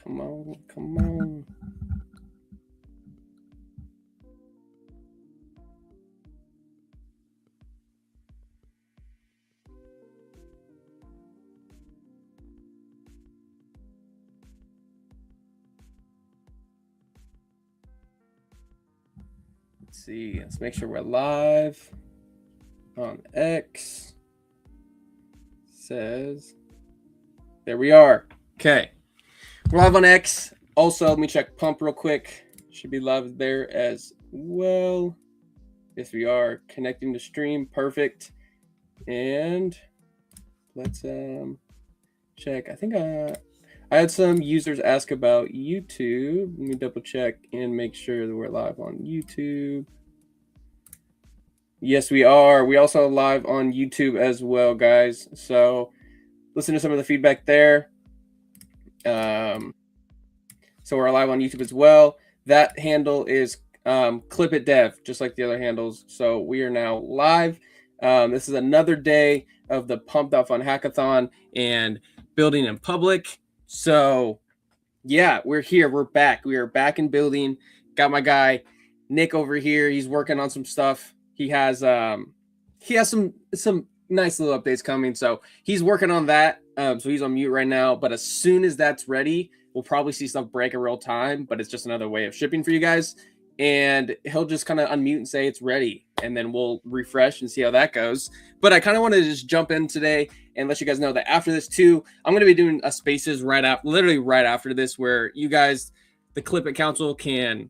Come on, come on. Let's see. Let's make sure we're live on X. Says, there we are. Okay. We're live on X. Also, let me check Pump real quick. Should be live there as well. Yes, we are connecting to stream. Perfect. And let's check. I think I had some users ask about YouTube. Let me double check and make sure that we're live on YouTube. Yes, we are. We also live on YouTube as well, guys. So listen to some of the feedback there. So we're live on YouTube as well. That handle is ClipIt Dev, just like the other handles. So we are now live. This is another day of the Pump.fun Hackathon and building in public. So yeah, we're here. We're back. We are back in building. Got my guy Nick over here. He's working on some stuff. He has some nice little updates coming. So he's working on that. So he's on mute right now. But as soon as that's ready, we'll probably see stuff break in real time. But it's just another way of shipping for you guys. And he'll just kind of unmute and say it's ready. And then we'll refresh and see how that goes. But I kind of want to just jump in today and let you guys know that after this too, I'm going to be doing a spaces literally right after this, where you guys, the ClipIt Council, can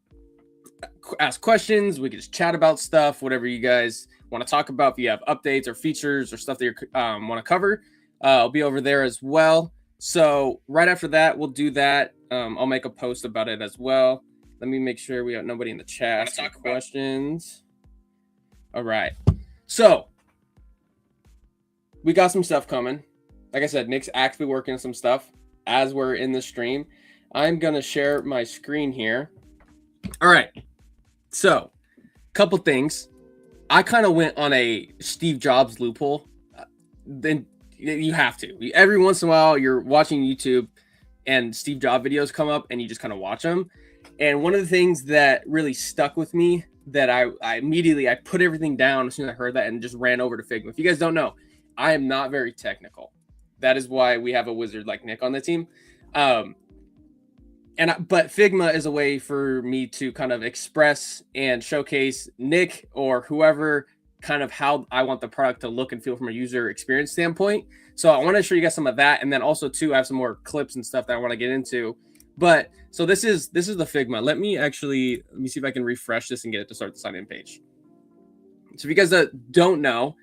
ask questions. We can just chat about stuff, whatever you guys want to talk about. If you have updates or features or stuff that you want to cover, I'll be over there as well. So right after that, we'll do that. I'll make a post about it as well. Let me make sure we have nobody in the chat asking questions. All right. So we got some stuff coming. Like I said, Nick's actively working on some stuff as we're in the stream. I'm going to share my screen here. All right. So couple things. I kind of went on a Steve Jobs loophole. Then you have to. Every once in a while, you're watching YouTube and Steve Jobs videos come up and you just kind of watch them. And one of the things that really stuck with me, that I immediately put everything down as soon as I heard that and just ran over to Figma. If you guys don't know, I am not very technical. That is why we have a wizard like Nick on the team. But Figma is a way for me to kind of express and showcase Nick or whoever kind of how I want the product to look and feel from a user experience standpoint. So I want to show you guys some of that. And then also too, I have some more clips and stuff that I want to get into. But so this is the Figma. Let me see if I can refresh this and get it to start the sign in page. So if you guys don't know,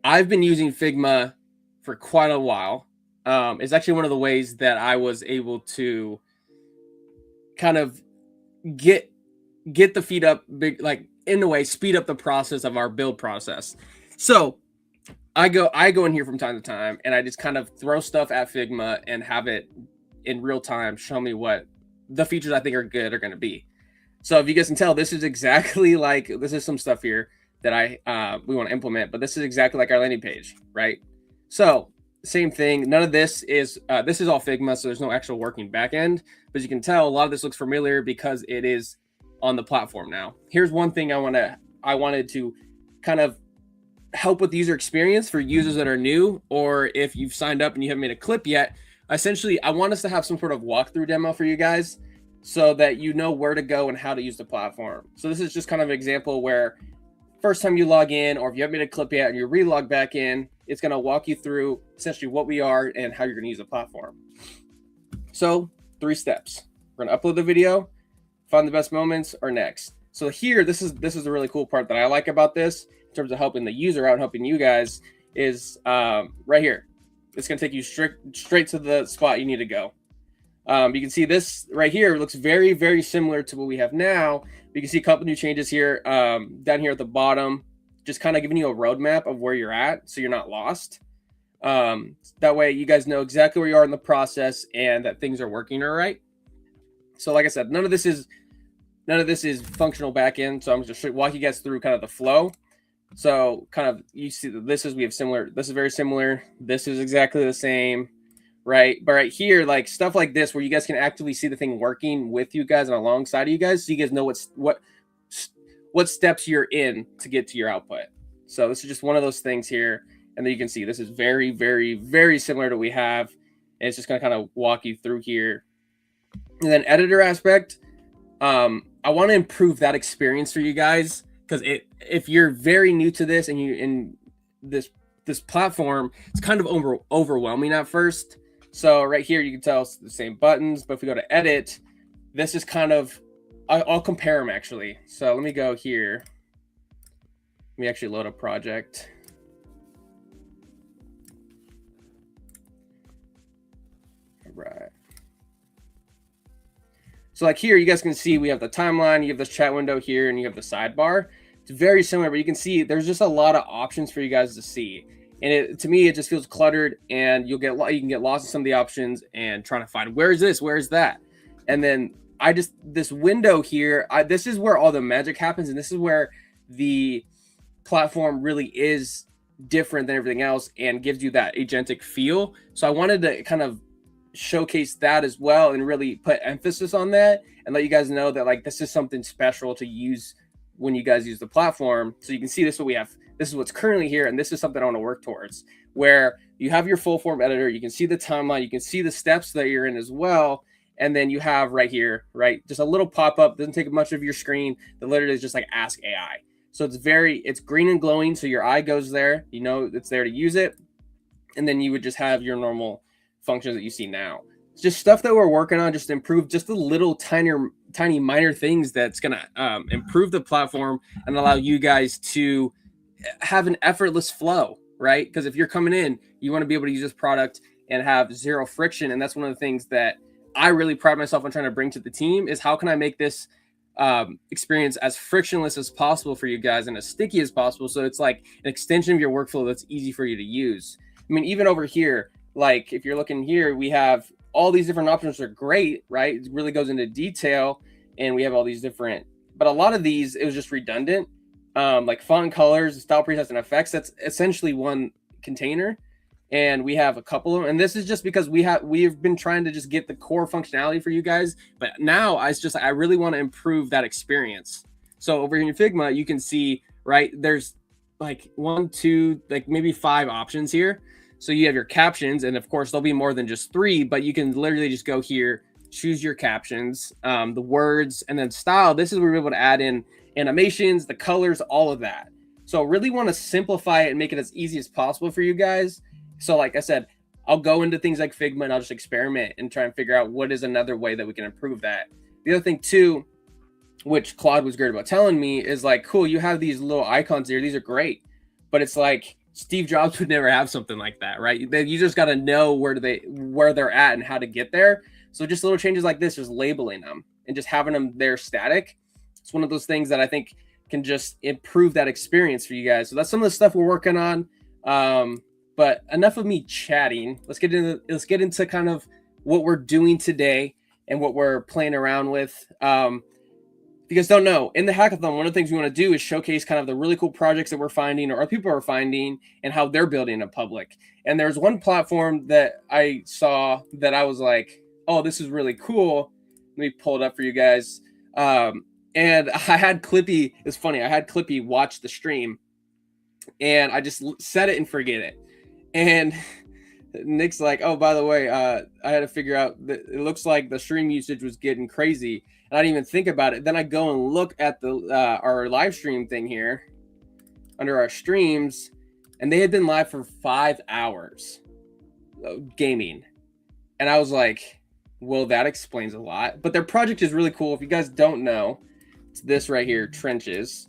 I've been using Figma for quite a while. It's actually one of the ways that I was able to kind of get the feet up, like in a way, speed up the process of our build process. So I go in here from time to time and I just kind of throw stuff at Figma and have it in real time show me what the features I think are good are going to be. So if you guys can tell, this is exactly like, this is some stuff here that we want to implement, but this is exactly like our landing page, right? So same thing. None of this is all Figma, so there's no actual working backend. But as you can tell, a lot of this looks familiar because it is on the platform now. Here's one thing I wanted to kind of help with the user experience for users that are new, or if you've signed up and you haven't made a clip yet. Essentially, I want us to have some sort of walkthrough demo for you guys so that you know where to go and how to use the platform. So this is just kind of an example where first time you log in, or if you haven't made a clip yet and you re-log back in, it's going to walk you through essentially what we are and how you're going to use the platform. So 3 steps. We're going to upload the video, find the best moments, or next. So here, this is the really cool part that I like about this in terms of helping the user out, helping you guys, is right here. It's going to take you straight to the spot you need to go. You can see this right here looks very, very similar to what we have now. You can see a couple new changes here down here at the bottom, just kind of giving you a roadmap of where you're at so you're not lost. That way you guys know exactly where you are in the process and that things are working all right. So like I said, none of this is functional backend. So I'm just going to walk you guys through kind of the flow. So kind of, you see that this is very similar. This is exactly the same. right? But right here, like stuff like this, where you guys can actively see the thing working with you guys and alongside of you guys, so you guys know what steps you're in to get to your output. So this is just one of those things here. And then you can see this is very, very, very similar to what we have. And it's just going to kind of walk you through here. And then editor aspect, I want to improve that experience for you guys, because if you're very new to this and you in this platform, it's kind of overwhelming at first. So right here, you can tell it's the same buttons, but if we go to edit, this is kind of, I'll compare them actually. So let me go here. Let me actually load a project. All right. So like here, you guys can see we have the timeline, you have this chat window here, and you have the sidebar. It's very similar, but you can see there's just a lot of options for you guys to see. And to me, it just feels cluttered, and you can get lost in some of the options and trying to find where is this, where is that, and then this window here, this is where all the magic happens, and this is where the platform really is different than everything else and gives you that agentic feel. So I wanted to kind of showcase that as well and really put emphasis on that and let you guys know that like this is something special to use when you guys use the platform. So you can see this is what we have. This is what's currently here, and this is something I want to work towards, where you have your full form editor, you can see the timeline, you can see the steps that you're in as well. And then you have right here, right, just a little pop-up, doesn't take much of your screen, that literally is just like ask AI. So it's green and glowing, so your eye goes there, you know it's there to use it. And then you would just have your normal functions that you see now. It's just stuff that we're working on, just to improve just the little tiny minor things that's gonna improve the platform and allow you guys to have an effortless flow, right? Because if you're coming in, you want to be able to use this product and have zero friction. And that's one of the things that I really pride myself on trying to bring to the team, is how can I make this experience as frictionless as possible for you guys and as sticky as possible, so it's like an extension of your workflow that's easy for you to use. I mean, even over here, like if you're looking here, we have all these different options are great, right? It really goes into detail, and we have all these different, but a lot of these, it was just redundant. Like font colors, style presets, and effects, that's essentially one container. And we have a couple of them, and this is just because we've been trying to just get the core functionality for you guys, but now I really want to improve that experience. So over here in Figma, you can see, right, there's like 1, 2, like maybe 5 options here. So you have your captions, and of course there'll be more than just 3, but you can literally just go here, choose your captions, the words, and then style. This is where we're able to add in animations, the colors, all of that. So really want to simplify it and make it as easy as possible for you guys. So like I said, I'll go into things like Figma and I'll just experiment and try and figure out what is another way that we can improve that. The other thing too, which Claude was great about telling me, is like, cool, you have these little icons here. These are great. But it's like Steve Jobs would never have something like that, right? You just got to know where they're at and how to get there. So just little changes like this, just labeling them and just having them there static. It's one of those things that I think can just improve that experience for you guys. So that's some of the stuff we're working on. But enough of me chatting. Let's get into kind of what we're doing today and what we're playing around with. If you guys don't know, in the hackathon, one of the things we want to do is showcase kind of the really cool projects that we're finding or other people are finding and how they're building in public. And there's one platform that I saw that I was like, oh, this is really cool. Let me pull it up for you guys. And I had ClipIt. It's funny. I had ClipIt watch the stream, and I just set it and forget it. And Nick's like, oh, by the way, I had to figure out that it looks like the stream usage was getting crazy. And I didn't even think about it. Then I go and look at the our live stream thing here under our streams, and they had been live for 5 hours gaming. And I was like, well, that explains a lot. But their project is really cool. If you guys don't know, it's this right here, Trenches.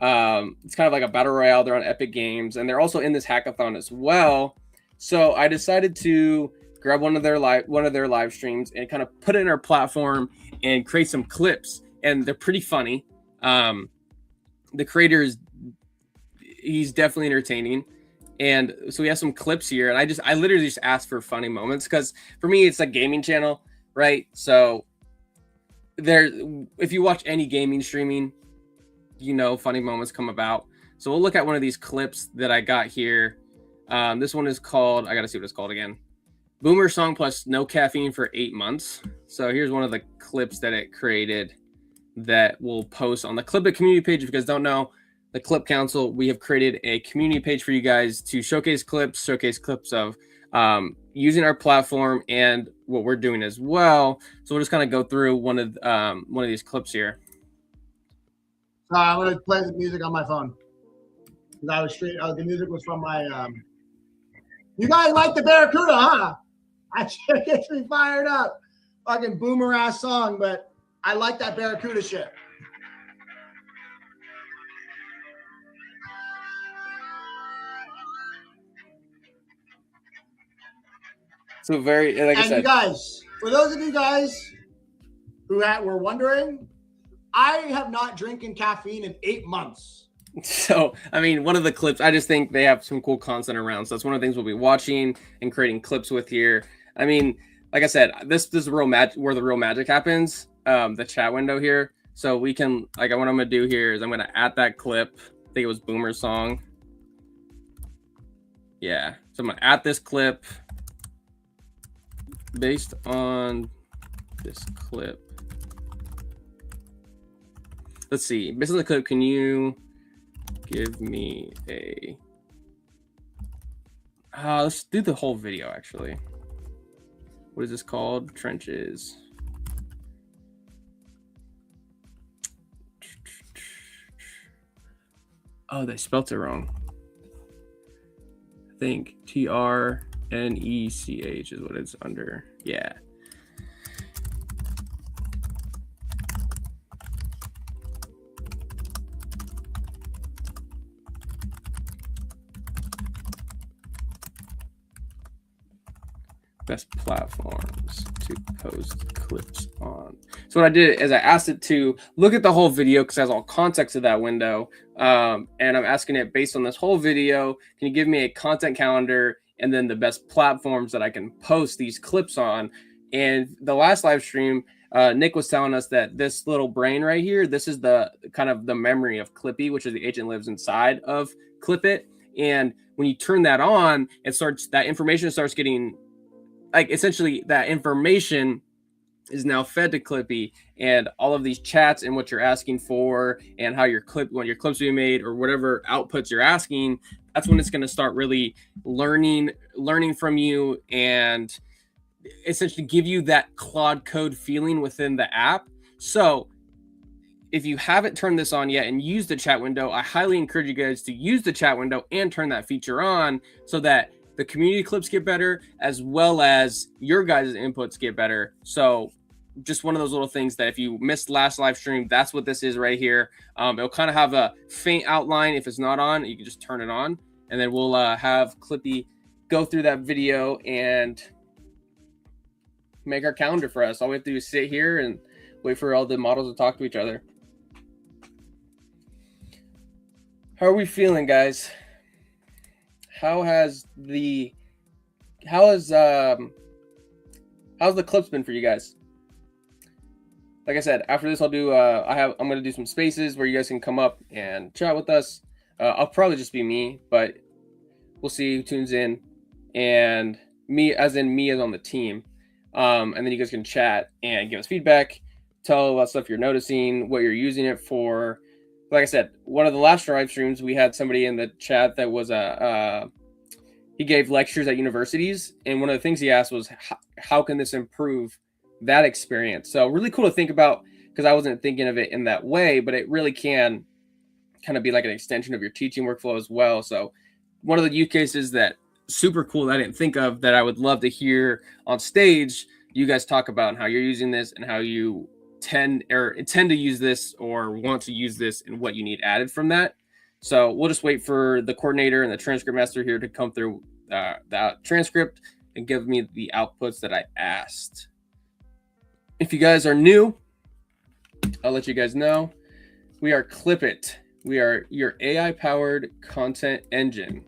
It's kind of like a battle royale. They're on Epic Games, and they're also in this hackathon as well. So I decided to grab one of their live streams and kind of put it in our platform and create some clips, and they're pretty funny. The creator he's definitely entertaining, and so we have some clips here. And I literally just asked for funny moments, because for me it's a gaming channel, right? So if you watch any gaming streaming, you know funny moments come about. So we'll look at one of these clips that I got here. This one is called, I gotta see what it's called again. Boomer song plus no caffeine for 8 months. So here's one of the clips that it created that we'll post on the ClipIt community page. If you guys don't know, the Clip Council, we have created a community page for you guys to showcase clips of using our platform and what we're doing as well. So we'll just kind of go through one of these clips here. I'm going to play the music on my phone. The music was from my. You guys like the Barracuda, huh? That shit gets me fired up. Fucking boomer ass song, but I like that Barracuda shit. So very, like I said, you guys, for those of you guys who were wondering, I have not drinking caffeine in 8 months. So, I mean, one of the clips, I just think they have some cool content around. So that's one of the things we'll be watching and creating clips with here. I mean, like I said, this is real magic, where the real magic happens, the chat window here. So we can, like, what I'm going to do here is I'm going to add that clip. I think it was Boomer's song. Yeah. So I'm going to add this clip based on this clip. Let's see. Based on the clip, can you give me a... let's do the whole video, actually. What is this called? Trenches. Oh, they spelt it wrong. I think TRNECH is what it's under. Yeah. Best platforms to post clips on. So what I did is I asked it to look at the whole video because it has all context of that window. And I'm asking it, based on this whole video, can you give me a content calendar and then the best platforms that I can post these clips on? And the last live stream, Nick was telling us that this little brain right here, this is the kind of the memory of Clippy, which is the agent lives inside of ClipIt. And when you turn that on, that information starts getting, like, essentially that information is now fed to Clippy, and all of these chats and what you're asking for and how when your clips will be made or whatever outputs you're asking, that's when it's going to start really learning from you and essentially give you that Claude Code feeling within the app. So if you haven't turned this on yet and use the chat window, I highly encourage you guys to use the chat window and turn that feature on so that the community clips get better, as well as your guys' inputs get better. So just one of those little things that if you missed last live stream, that's what this is right here. It'll kind of have a faint outline. If it's not on, you can just turn it on. And then we'll have Clippy go through that video and make our calendar for us. All we have to do is sit here and wait for all the models to talk to each other. How are we feeling, guys? How's the clips been for you guys? Like I said, after this, I'll do I'm gonna do some spaces where you guys can come up and chat with us. I'll probably just be me, but we'll see who tunes in, and me as on the team. And then you guys can chat and give us feedback, tell about stuff you're noticing, what you're using it for. Like I said, one of the last live streams, we had somebody in the chat that was he gave lectures at universities, and one of the things he asked was, how can this improve that experience? So really cool to think about, because I wasn't thinking of it in that way, but it really can kind of be like an extension of your teaching workflow as well. So one of the use cases that super cool that I didn't think of that I would love to hear on stage, you guys talk about and how you're using this and how you tend to use this or want to use this and what you need added from that. So we'll just wait for the coordinator and the transcript master here to come through the transcript and give me the outputs that I asked. If you guys are new, I'll let you guys know. We are ClipIt. We are your AI-powered content engine.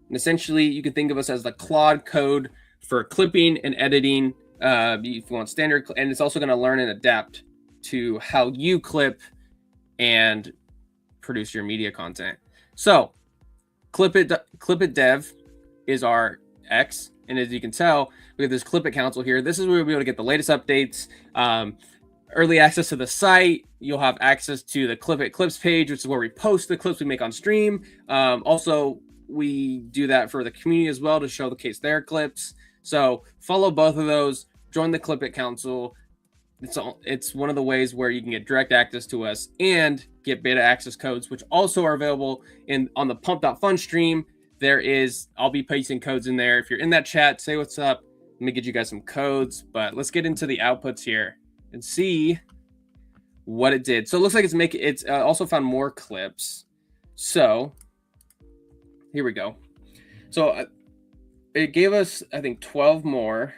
And essentially, you can think of us as the Claude Code for clipping and editing. If you want standard, and it's also going to learn and adapt to how you clip and produce your media content. So ClipIt Dev is our X. And as you can tell, we have this ClipIt console here. This is where we'll be able to get the latest updates, early access to the site. You'll have access to the ClipIt Clips page, which is where we post the clips we make on stream. Also, we do that for the community as well to showcase their clips. So follow both of those. Join the ClipIt Council. It's one of the ways where you can get direct access to us and get beta access codes, which also are available on the Pump.fun stream. I'll be pasting codes in there. If you're in that chat, say what's up. Let me get you guys some codes, but let's get into the outputs here and see what it did. So it looks like it's also found more clips. So here we go. So it gave us, I think, 12 more,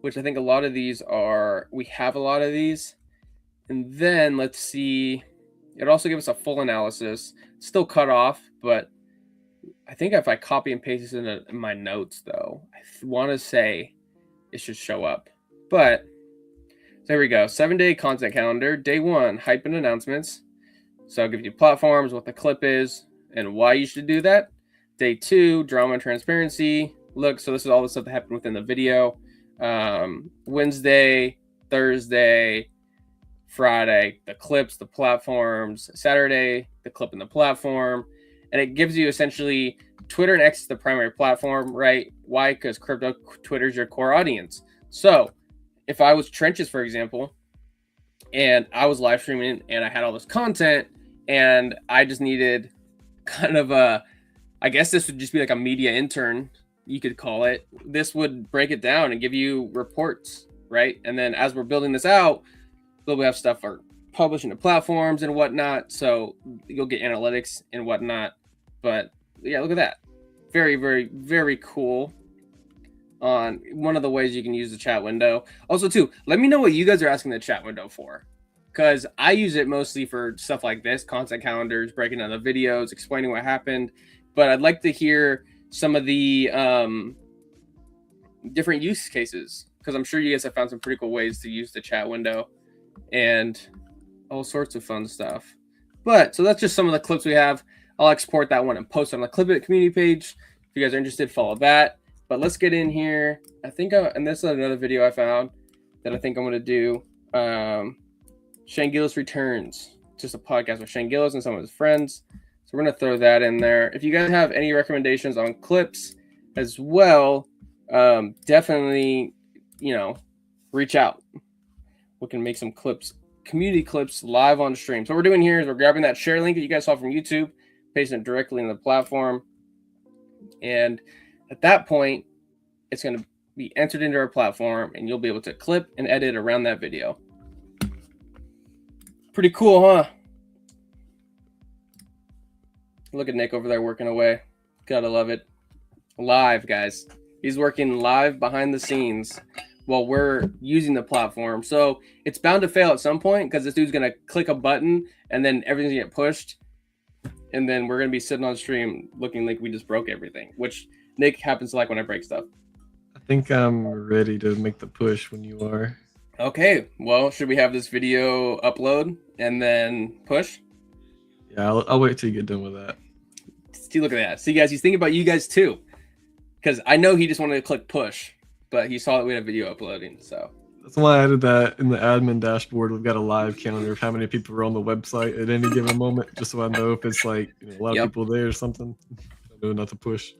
which I think a lot of these we have a lot of these. And then let's see, it also gave us a full analysis. Still cut off, but I think if I copy and paste this in my notes, though, I want to say it should show up. But there we go. 7-day content calendar. Day 1, hype and announcements. So I'll give you platforms, what the clip is, and why you should do that. Day 2, drama and transparency. Look, so this is all the stuff that happened within the video. Wednesday, Thursday, Friday, the clips, the platforms. Saturday, the clip and the platform. And it gives you essentially Twitter and X is the primary platform, right? Why? Because crypto Twitter is your core audience. So if I was Trenches, for example, and I was live streaming and I had all this content and I just needed kind of I guess this would just be like a media intern, you could call it. This would break it down and give you reports, right? And then as we're building this out, we'll have stuff for publishing to platforms and whatnot. So you'll get analytics and whatnot. But yeah, look at that. Very, very, very cool. On one of the ways you can use the chat window. Also, too, let me know what you guys are asking the chat window for, because I use it mostly for stuff like this, content calendars, breaking down the videos, explaining what happened. But I'd like to hear some of the different use cases, because I'm sure you guys have found some pretty cool ways to use the chat window and all sorts of fun stuff. But so that's just some of the clips we have. I'll export that one and post it on the ClipIt community page. If you guys are interested, follow that. But let's get in here. I think, and this is another video I found that I think I'm going to do. Shane Gillis Returns. Just a podcast with Shane Gillis and some of his friends. So we're going to throw that in there. If you guys have any recommendations on clips as well, definitely, reach out. We can make some clips, community clips live on stream. So what we're doing here is we're grabbing that share link that you guys saw from YouTube, pasting it directly in the platform. And at that point, it's going to be entered into our platform and you'll be able to clip and edit around that video. Pretty cool, huh? Look at Nick over there working away. Gotta love it. Live, guys. He's working live behind the scenes while we're using the platform. So it's bound to fail at some point because this dude's going to click a button and then everything's going to get pushed. And then we're going to be sitting on stream looking like we just broke everything, which Nick happens to like when I break stuff. I think I'm ready to make the push when you are. Okay. Well, should we have this video upload and then push? Yeah, I'll wait till you get done with that. See, look at that. See, guys, he's thinking about you guys too. Because I know he just wanted to click push, but he saw that we had a video uploading, so. That's why I added that in the admin dashboard. We've got a live calendar of how many people are on the website at any given moment, just so I know if it's like a lot of people there or something. I know not to push.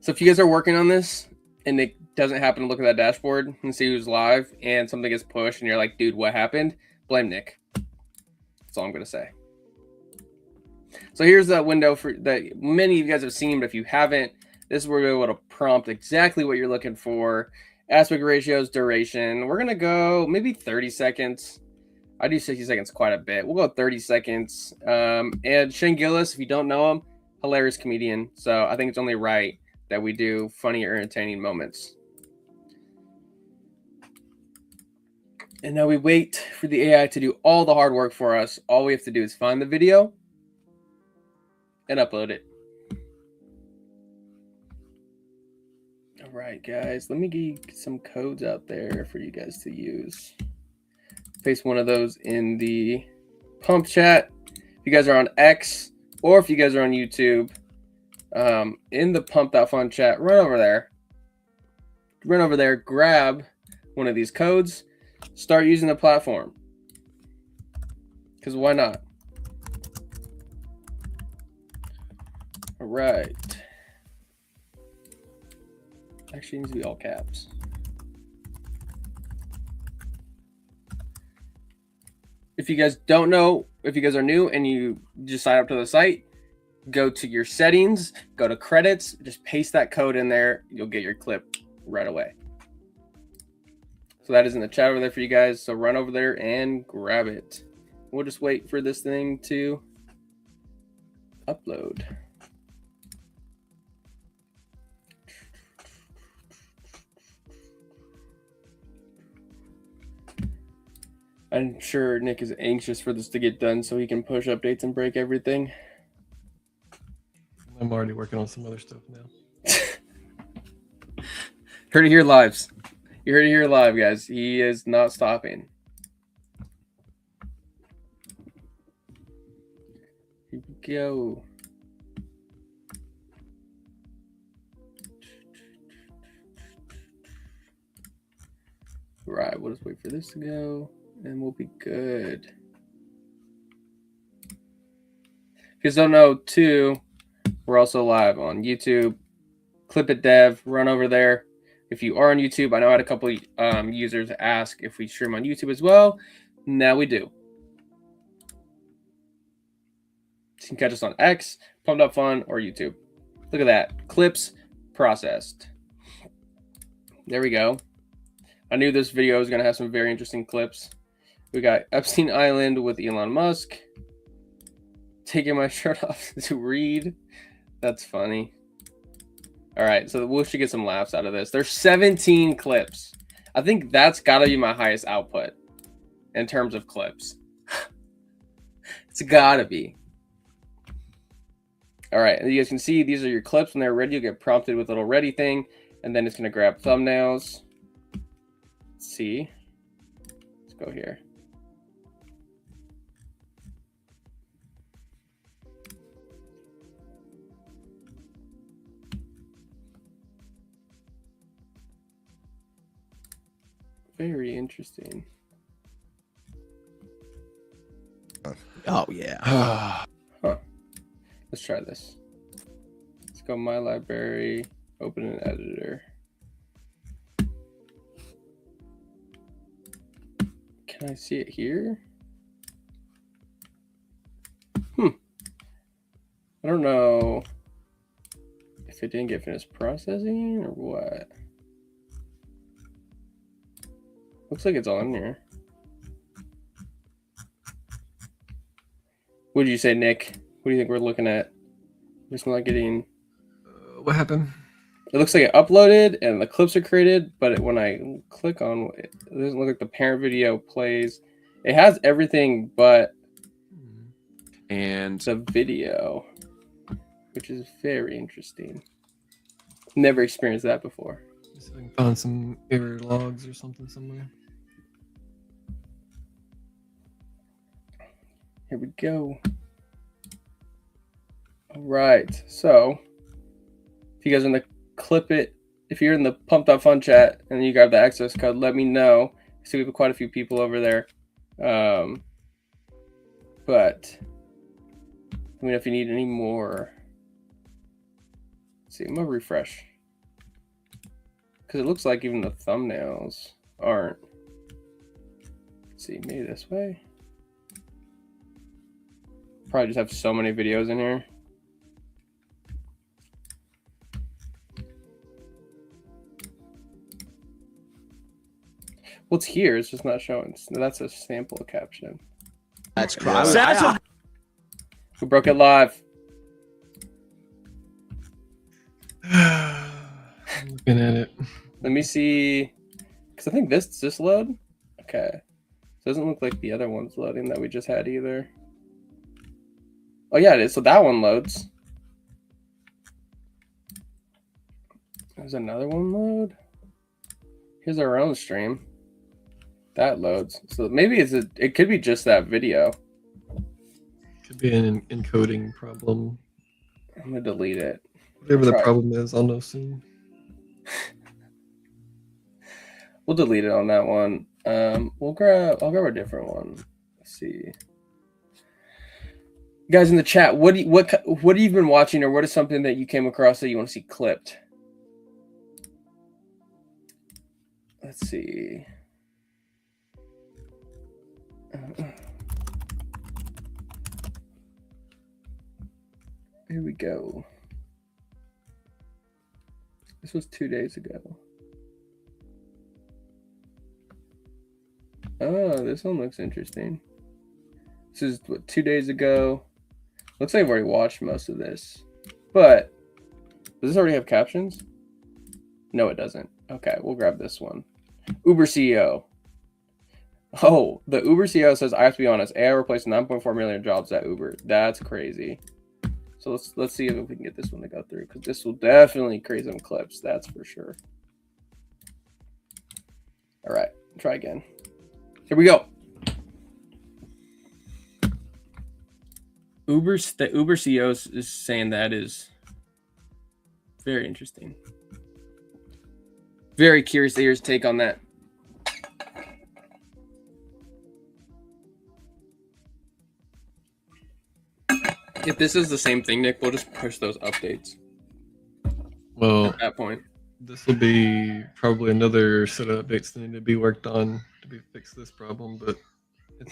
So if you guys are working on this and it doesn't happen to look at that dashboard and see who's live and something gets pushed and you're like, dude, what happened? Blame Nick. That's all I'm going to say. So here's that window that many of you guys have seen, but if you haven't, this is where we're able to prompt exactly what you're looking for. Aspect ratios, duration. We're going to go maybe 30 seconds. I do 60 seconds quite a bit. We'll go 30 seconds. And Shane Gillis, if you don't know him, hilarious comedian. So I think it's only right that we do funny or entertaining moments. And now we wait for the AI to do all the hard work for us. All we have to do is find the video and upload it. All right, guys, let me get some codes out there for you guys to use. Paste one of those in the Pump chat. If you guys are on X or if you guys are on YouTube, in the Pump.fun chat, run over there, grab one of these codes, start using the platform. Because why not? All right. Actually, it needs to be all caps. If you guys don't know, if you guys are new and you just sign up to the site, go to your settings, go to credits, just paste that code in there. You'll get your clip right away. So that is in the chat over there for you guys. So run over there and grab it. We'll just wait for this thing to upload. I'm sure Nick is anxious for this to get done so he can push updates and break everything. I'm already working on some other stuff now. Heard it here lives. You heard it here live, guys. He is not stopping. Here we go. Right, we'll just wait for this to go. And we'll be good. If you guys don't know, too, we're also live on YouTube. ClipIt Dev, run over there. If you are on YouTube, I know I had a couple users ask if we stream on YouTube as well. Now we do. You can catch us on X, Pump.fun, or YouTube. Look at that. Clips processed. There we go. I knew this video was going to have some very interesting clips. We got Epstein Island with Elon Musk. Taking my shirt off to read. That's funny. All right, so we should get some laughs out of this. There's 17 clips. I think that's got to be my highest output in terms of clips. It's got to be. All right, and you guys can see these are your clips. When they're ready, you'll get prompted with a little ready thing, and then it's going to grab thumbnails. Let's see. Let's go here. Very interesting. Oh, yeah. Huh. Let's try this. Let's go My Library, open an editor. Can I see it here? I don't know if it didn't get finished processing or what. Looks like it's on here. What did you say, Nick? What do you think we're looking at? Just not getting. What happened? It looks like it uploaded and the clips are created, but when I click on it, it doesn't look like the parent video plays. It has everything but the video, which is very interesting. Never experienced that before. So I can find some error logs or something somewhere. Here we go. All right. So if you guys are in the ClipIt, if you're in the Pump.fun chat and you grab the access code, let me know. So we have quite a few people over there. But let me know if you need any more. Let's see, I'm gonna refresh. Because it looks like even the thumbnails aren't. Let's see, maybe this way. Probably just have so many videos in here. What's here? It's just not showing. That's a sample caption. That's crazy. We broke it live. I'm looking at it. Let me see. Because I think this load. Okay. Doesn't look like the other one's loading that we just had either. Oh yeah, it is. So that one loads. There's another one load. Here's our own stream. That loads. So maybe it could be just that video. Could be an encoding problem. I'm gonna delete it. Whatever the problem is, I'll know soon. We'll delete it on that one. I'll grab a different one. Let's see. You guys in the chat, what have you been watching, or what is something that you came across that you want to see clipped? Let's see. Here we go. This was 2 days ago. Oh, this one looks interesting. This is what, 2 days ago. Looks like I've already watched most of this. But does this already have captions? No, it doesn't. Okay, we'll grab this one. Uber CEO. Oh, the Uber CEO says, I have to be honest, AI replaced 9.4 million jobs at Uber. That's crazy. So let's see if we can get this one to go through, because this will definitely create some clips, that's for sure. All right, try again. Here we go. The Uber CEO is saying that is very interesting. Very curious to hear his take on that. If this is the same thing, Nick, we'll just push those updates. Well, at that point, this will be probably another set of updates that need to be worked on to fix this problem, but it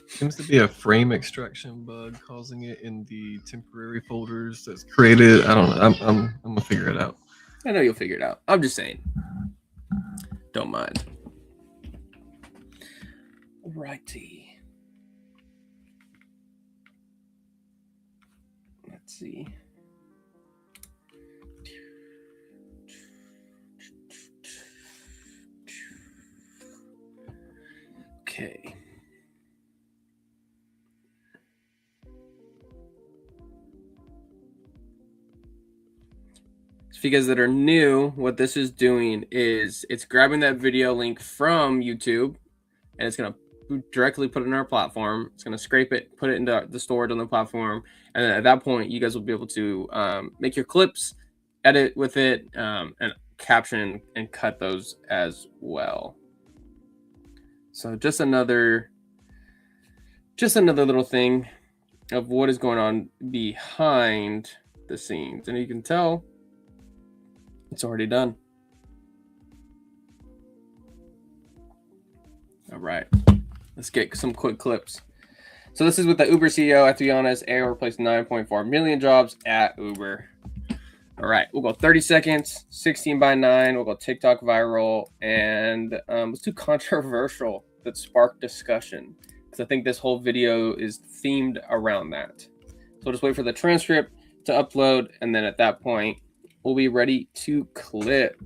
seems to be a frame extraction bug causing it in the temporary folders that's created. I don't know. I'm gonna figure it out. I know you'll figure it out. I'm just saying. Don't mind. Righty. Let's see. Okay. So for you guys that are new, what this is doing is it's grabbing that video link from YouTube and it's going to directly put it in our platform. It's going to scrape it, put it into the storage on the platform. And then at that point, you guys will be able to make your clips, edit with it, and caption and cut those as well. So just another little thing of what is going on behind the scenes. And you can tell it's already done. All right, let's get some quick clips. So this is with the Uber CEO. I have to be honest, AI replaced 9.4 million jobs at Uber. All right, we'll go 30 seconds, 16:9. We'll go TikTok viral, and let's do controversial that sparked discussion, because I think this whole video is themed around that. So we'll just wait for the transcript to upload, and then at that point, we'll be ready to clip.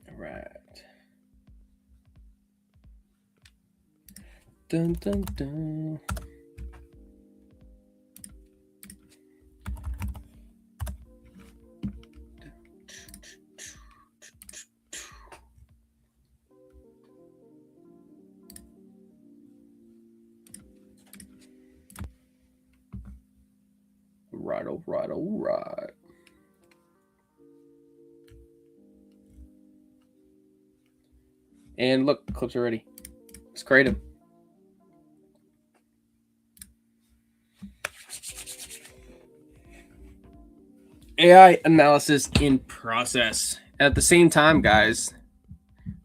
All right. Dun, dun, dun. All right. And look, clips are ready. Let's create them. AI analysis in process. At the same time, guys,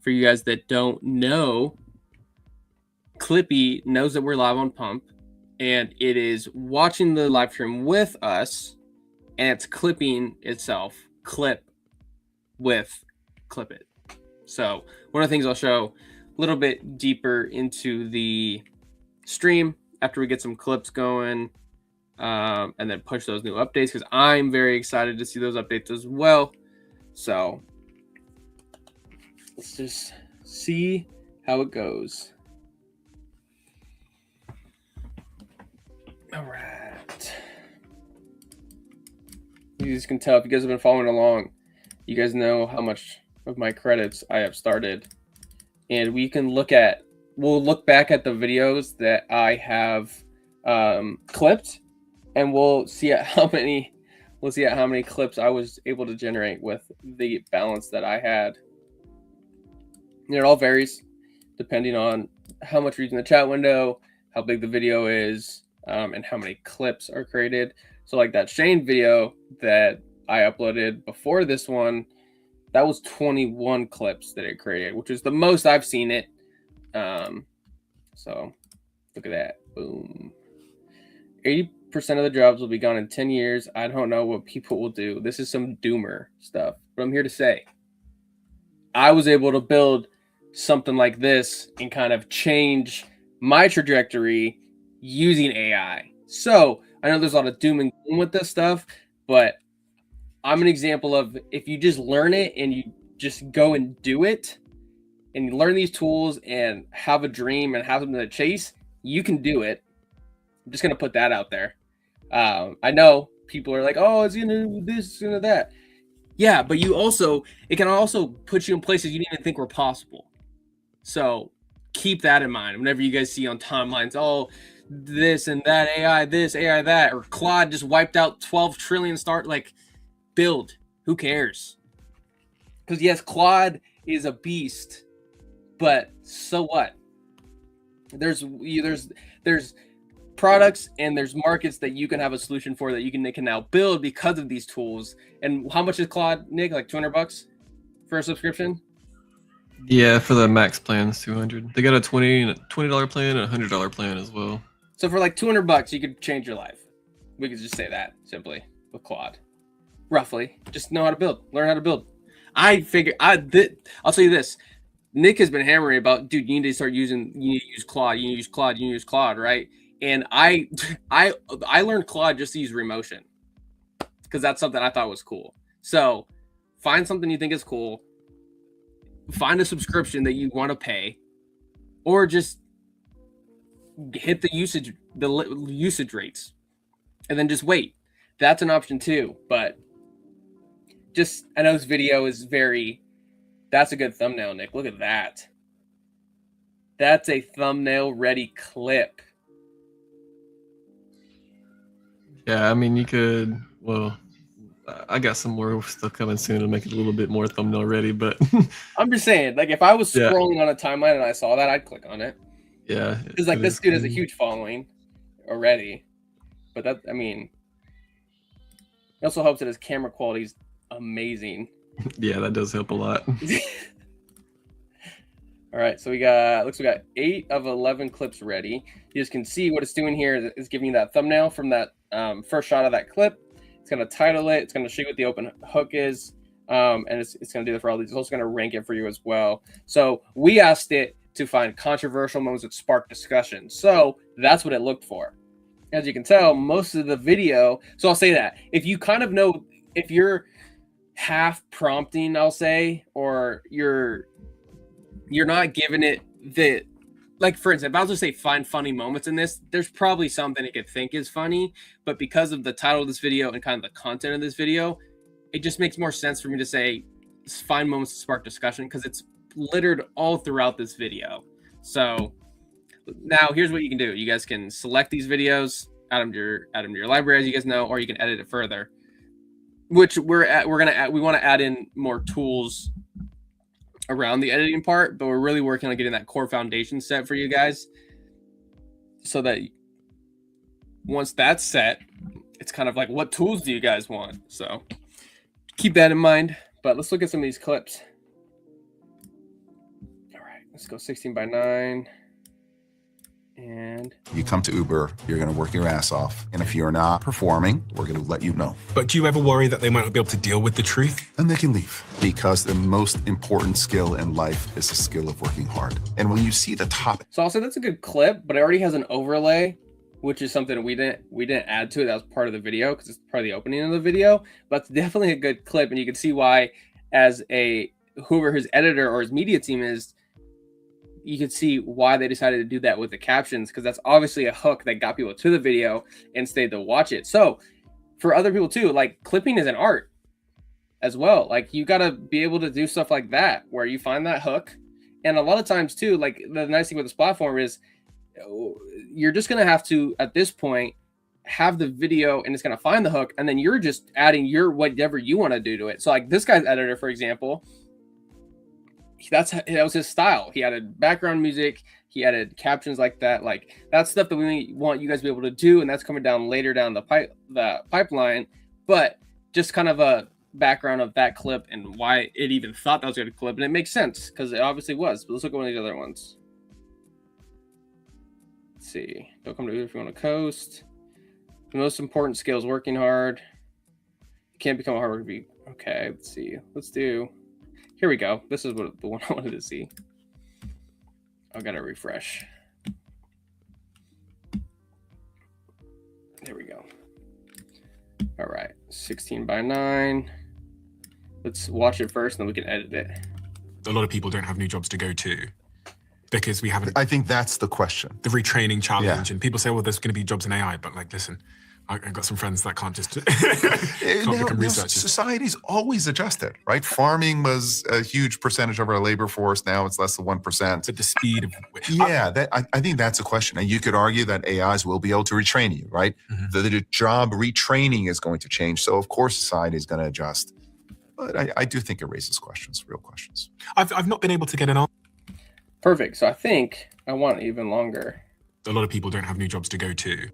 for you guys that don't know, ClipIt knows that we're live on Pump, and it is watching the live stream with us, and it's clipping itself, clip with ClipIt. So one of the things I'll show a little bit deeper into the stream after we get some clips going, and then push those new updates, because I'm very excited to see those updates as well. So let's just see how it goes. All right. You guys can tell, if you guys have been following along, you guys know how much of my credits I have started. And we can we'll look back at the videos that I have clipped, and we'll see at how many clips I was able to generate with the balance that I had. And it all varies depending on how much reads in the chat window, how big the video is, and how many clips are created. So like that Shane video that I uploaded before this one, that was 21 clips that it created, which is the most I've seen it. So look at that. Boom. 80% of the jobs will be gone in 10 years. I don't know what people will do. This is some doomer stuff. But I'm here to say, I was able to build something like this and kind of change my trajectory using AI. So I know there's a lot of doom and gloom with this stuff, but I'm an example of if you just learn it and you just go and do it and you learn these tools and have a dream and have something to chase, you can do it. I'm just going to put that out there. I know people are like, oh, it's going to do this, it's going to that. Yeah, but it can also put you in places you didn't even think were possible. So keep that in mind whenever you guys see on timelines, oh, this and that, AI this, AI that, or Claude just wiped out 12 trillion build. Who cares? Because yes, Claude is a beast, but so what? There's products and there's markets that you can have a solution for that they can now build because of these tools. And how much is Claude, Nick? Like $200 for a subscription? Yeah, for the max plans, $200. They got a $20 plan and a $100 plan as well. So for like $200, you could change your life. We could just say that simply with Claude. Roughly, just know how to build, learn how to build. I'll tell you this. Nick has been hammering about, dude, you need to use Claude, you need to use Claude, right? And I learned Claude just to use Remotion because that's something I thought was cool. So find something you think is cool, find a subscription that you want to pay, or just hit the usage rates and then just wait. That's an option too, but I know this video is that's a good thumbnail, Nick. Look at that. That's a thumbnail ready clip. Yeah, I mean, you could, I got some more stuff coming soon to make it a little bit more thumbnail ready, but I'm just saying, like if I was scrolling on a timeline and I saw that, I'd click on it. Yeah. Because like this dude has a huge following already. But that, I mean, it also helps that his camera quality is amazing. Yeah, that does help a lot. All right, so we got 8 of 11 clips ready. You just can see what it's doing here is giving you that thumbnail from that first shot of that clip. It's going to title it. It's going to show you what the open hook is, and it's going to do that for all these. It's also going to rank it for you as well. So we asked it to find controversial moments that spark discussion. So that's what it looked for. As you can tell, most of the video. So I'll say that if you kind of know, if you're half prompting, I'll say, or you're not giving it the, like for instance, if I was to say find funny moments in this, there's probably something it could think is funny, but because of the title of this video and kind of the content of this video, it just makes more sense for me to say find moments to spark discussion because it's littered all throughout this video. So now here's what you can do. You guys can select these videos, add them to your library, as you guys know, or you can edit it further. Which we want to add in more tools around the editing part, but we're really working on getting that core foundation set for you guys so that once that's set, it's kind of like, what tools do you guys want? So keep that in mind, but let's look at some of these clips. All right, let's go 16:9. And you come to Uber, you're going to work your ass off. And if you're not performing, we're going to let you know. But do you ever worry that they might not be able to deal with the truth? And they can leave. Because the most important skill in life is the skill of working hard. And when you see the top. So I'll say that's a good clip, but it already has an overlay, which is something we didn't add to it. That was part of the video because it's part of the opening of the video. But it's definitely a good clip. And you can see why, as whoever his editor or his media team is, you can see why they decided to do that with the captions, because that's obviously a hook that got people to the video and stayed to watch it. So for other people too, like clipping is an art as well. Like you got to be able to do stuff like that where you find that hook. And a lot of times too, like the nice thing with this platform is you're just going to have to, at this point, have the video and it's going to find the hook, and then you're just adding your whatever you want to do to it. So like this guy's editor, for example, that was his style. He added background music, he added captions like that. Like that's stuff that we want you guys to be able to do, and that's coming down later down the pipeline. But just kind of a background of that clip and why it even thought that was a good clip, and it makes sense because it obviously was. But let's look at one of these other ones. Let's see. Don't come to if you want to coast. The most important skill is working hard. You can't become a hard worker to be. Okay, let's see. Let's do. Here we go. This is what the one I wanted to see. I gotta refresh. There we go. All right, 16:9. Let's watch it first, and then we can edit it. A lot of people don't have new jobs to go to because we haven't. I think that's the question. The retraining challenge, Yeah. and people say, well, there's going to be jobs in AI, but like, listen, I've got some friends that can't just can't become researchers. Society's always adjusted, right? Farming was a huge percentage of our labor force. Now it's less than 1%. At the speed of Yeah, I think that's a question. And you could argue that AIs will be able to retrain you, right? Mhm. The job retraining is going to change. So, of course, society is going to adjust. But I do think it raises questions, real questions. I've not been able to get an answer. Perfect. So I think I want even longer. A lot of people don't have new jobs to go to.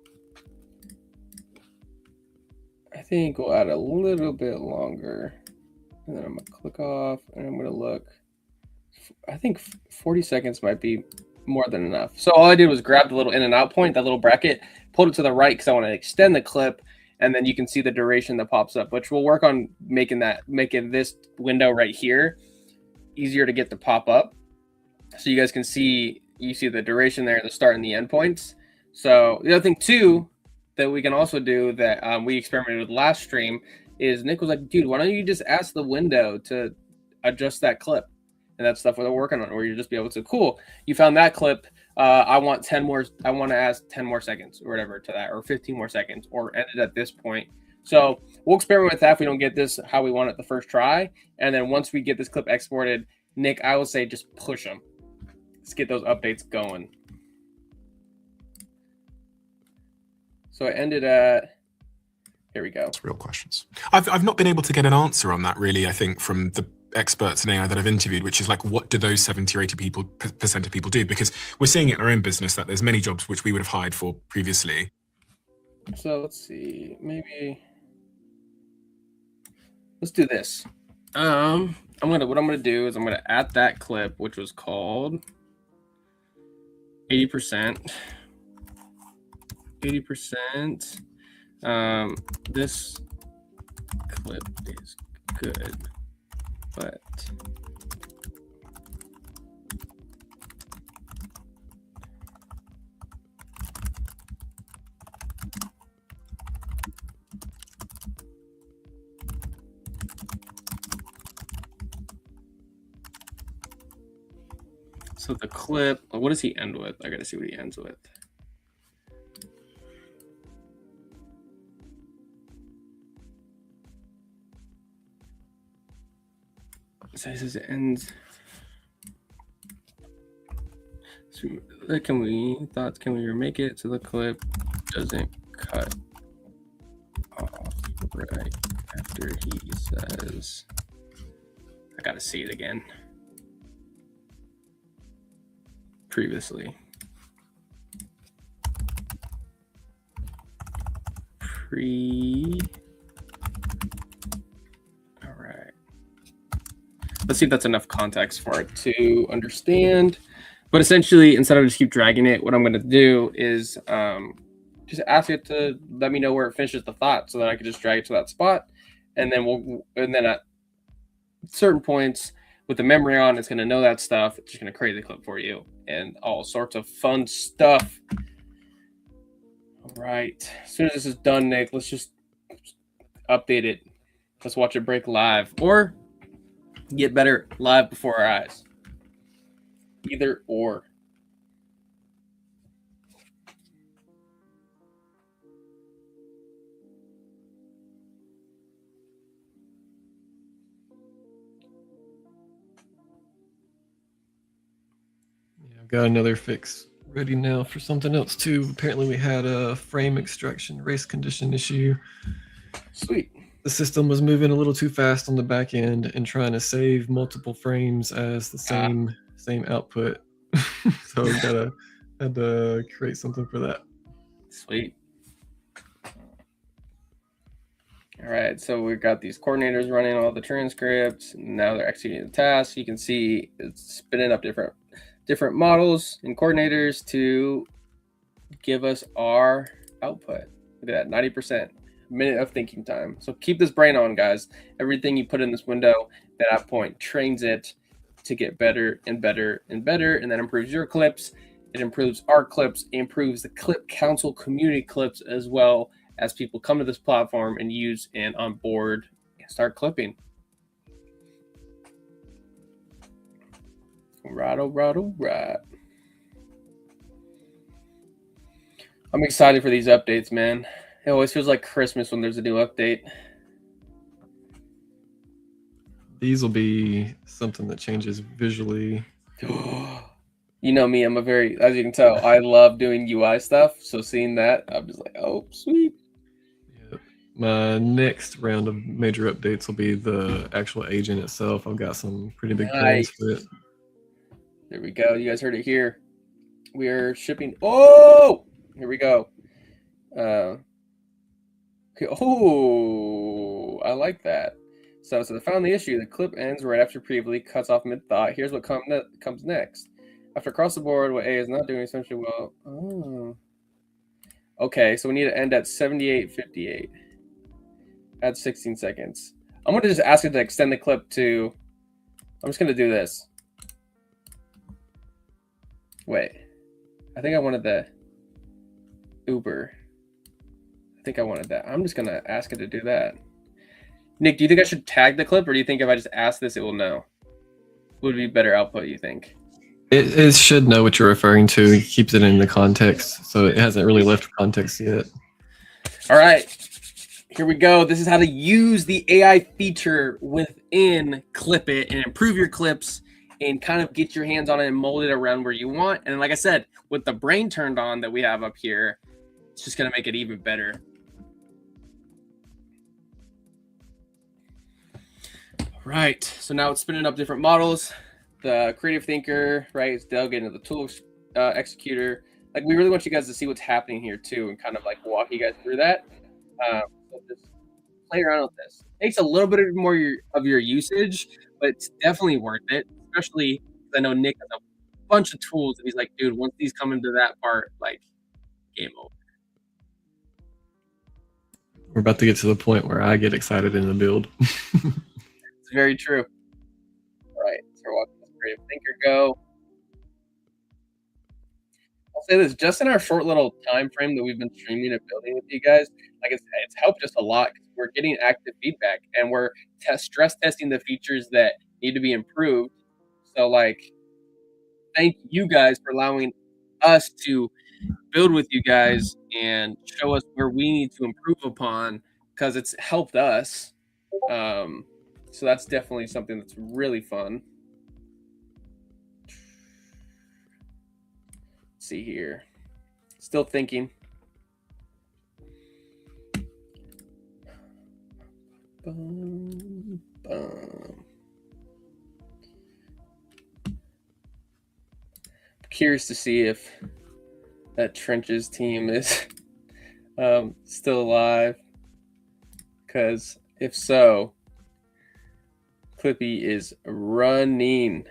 I think we'll add a little bit longer. And then I'm going to click off and I'm going to look. I think 40 seconds might be more than enough. So all I did was grab the little in and out point, that little bracket, pulled it to the right because I want to extend the clip. And then you can see the duration that pops up, which we'll work on making this window right here easier to get to pop up. So you guys can see, you see the duration there, the start and the end points. So the other thing too, that we can also do that we experimented with last stream is Nick was like, dude, why don't you just ask the window to adjust that clip? And that's stuff we're working on, where you just be able to, cool, you found that clip. I want 10 more, I want to add 10 more seconds or whatever to that, or 15 more seconds, or end it at this point. So we'll experiment with that if we don't get this how we want it the first try. And then once we get this clip exported, Nick, I would say just push them. Let's get those updates going. So I ended at, here we go. It's real questions. I've not been able to get an answer on that really, I think, from the experts in AI that I've interviewed, which is like, what do those 70 or 80% of people do? Because we're seeing it in our own business that there's many jobs which we would have hired for previously. So let's see, maybe let's do this. What I'm gonna do is I'm gonna add that clip, which was called 80%. 80%. This clip is good, but so the clip, what does he end with? I gotta see what he ends with. So he says it ends. So can we remake it so the clip doesn't cut off right after he says, I gotta see it again. Previously. All right. Let's see if that's enough context for it to understand. But essentially, instead of just keep dragging it, what I'm going to do is just ask it to let me know where it finishes the thought, so that I can just drag it to that spot, and then at certain points with the memory on, it's going to know that stuff. It's just going to create the clip for you, and all sorts of fun stuff. All right. As soon as this is done, Nick, let's just update it. Let's watch it break live, or get better live before our eyes. Either or. Yeah, I've got another fix ready now for something else too. Apparently we had a frame extraction race condition issue. Sweet. The system was moving a little too fast on the back end and trying to save multiple frames as the same output. So we had to create something for that. Sweet. All right, so we've got these coordinators running all the transcripts. Now they're executing the task. You can see it's spinning up different models and coordinators to give us our output. Look at that, 90%. Minute of thinking time. So keep this brain on, guys. Everything you put in this window at that point trains it to get better and better and better, and that improves your clips. It improves our clips. It improves the Clip Council community clips as well as people come to this platform and use and on board and start clipping. Right. I'm excited for these updates, man. It always feels like Christmas when there's a new update. These will be something that changes visually. You know me, as you can tell, I love doing UI stuff. So seeing that, I'm just like, oh, sweet. Yep. My next round of major updates will be the actual agent itself. I've got some pretty big plans for it. There we go. You guys heard it here. We are shipping. Oh, here we go. Okay. Oh, I like that. So they found the issue. The clip ends right after previously, cuts off mid-thought. Here's what comes next. After across the board, what A is not doing essentially well. Oh. Okay, so we need to end at 78:58. Add 16 seconds. I'm going to just ask it to extend the clip to... I'm just going to do this. Wait. I think I wanted the Uber. I think I wanted that. I'm just going to ask it to do that. Nick, do you think I should tag the clip, or do you think if I just ask this, it will know? Would be better output, you think? It should know what you're referring to. It keeps it in the context, so it hasn't really left context yet. All right. Here we go. This is how to use the AI feature within ClipIt and improve your clips and kind of get your hands on it and mold it around where you want. And like I said, with the brain turned on that we have up here, it's just going to make it even better. Right, so now it's spinning up different models. The creative thinker, right, is delegated to the tool executor. Like, we really want you guys to see what's happening here too, and kind of like walk you guys through that. So just play around with this. It takes a little bit more of your usage, but it's definitely worth it. Especially because I know Nick has a bunch of tools, and he's like, dude, once these come into that part, like, game over. We're about to get to the point where I get excited in the build. It's very true. All right, so we're watching this creative thinker go. I'll say this, just in our short little time frame that we've been streaming and building with you guys, like it's helped us a lot. We're getting active feedback, and we're stress testing the features that need to be improved. So, like, thank you guys for allowing us to build with you guys and show us where we need to improve upon, because it's helped us. So that's definitely something that's really fun. Let's see here. Still thinking. Boom, boom. Curious to see if that Trenches team is still alive, because if so, Clippy is running,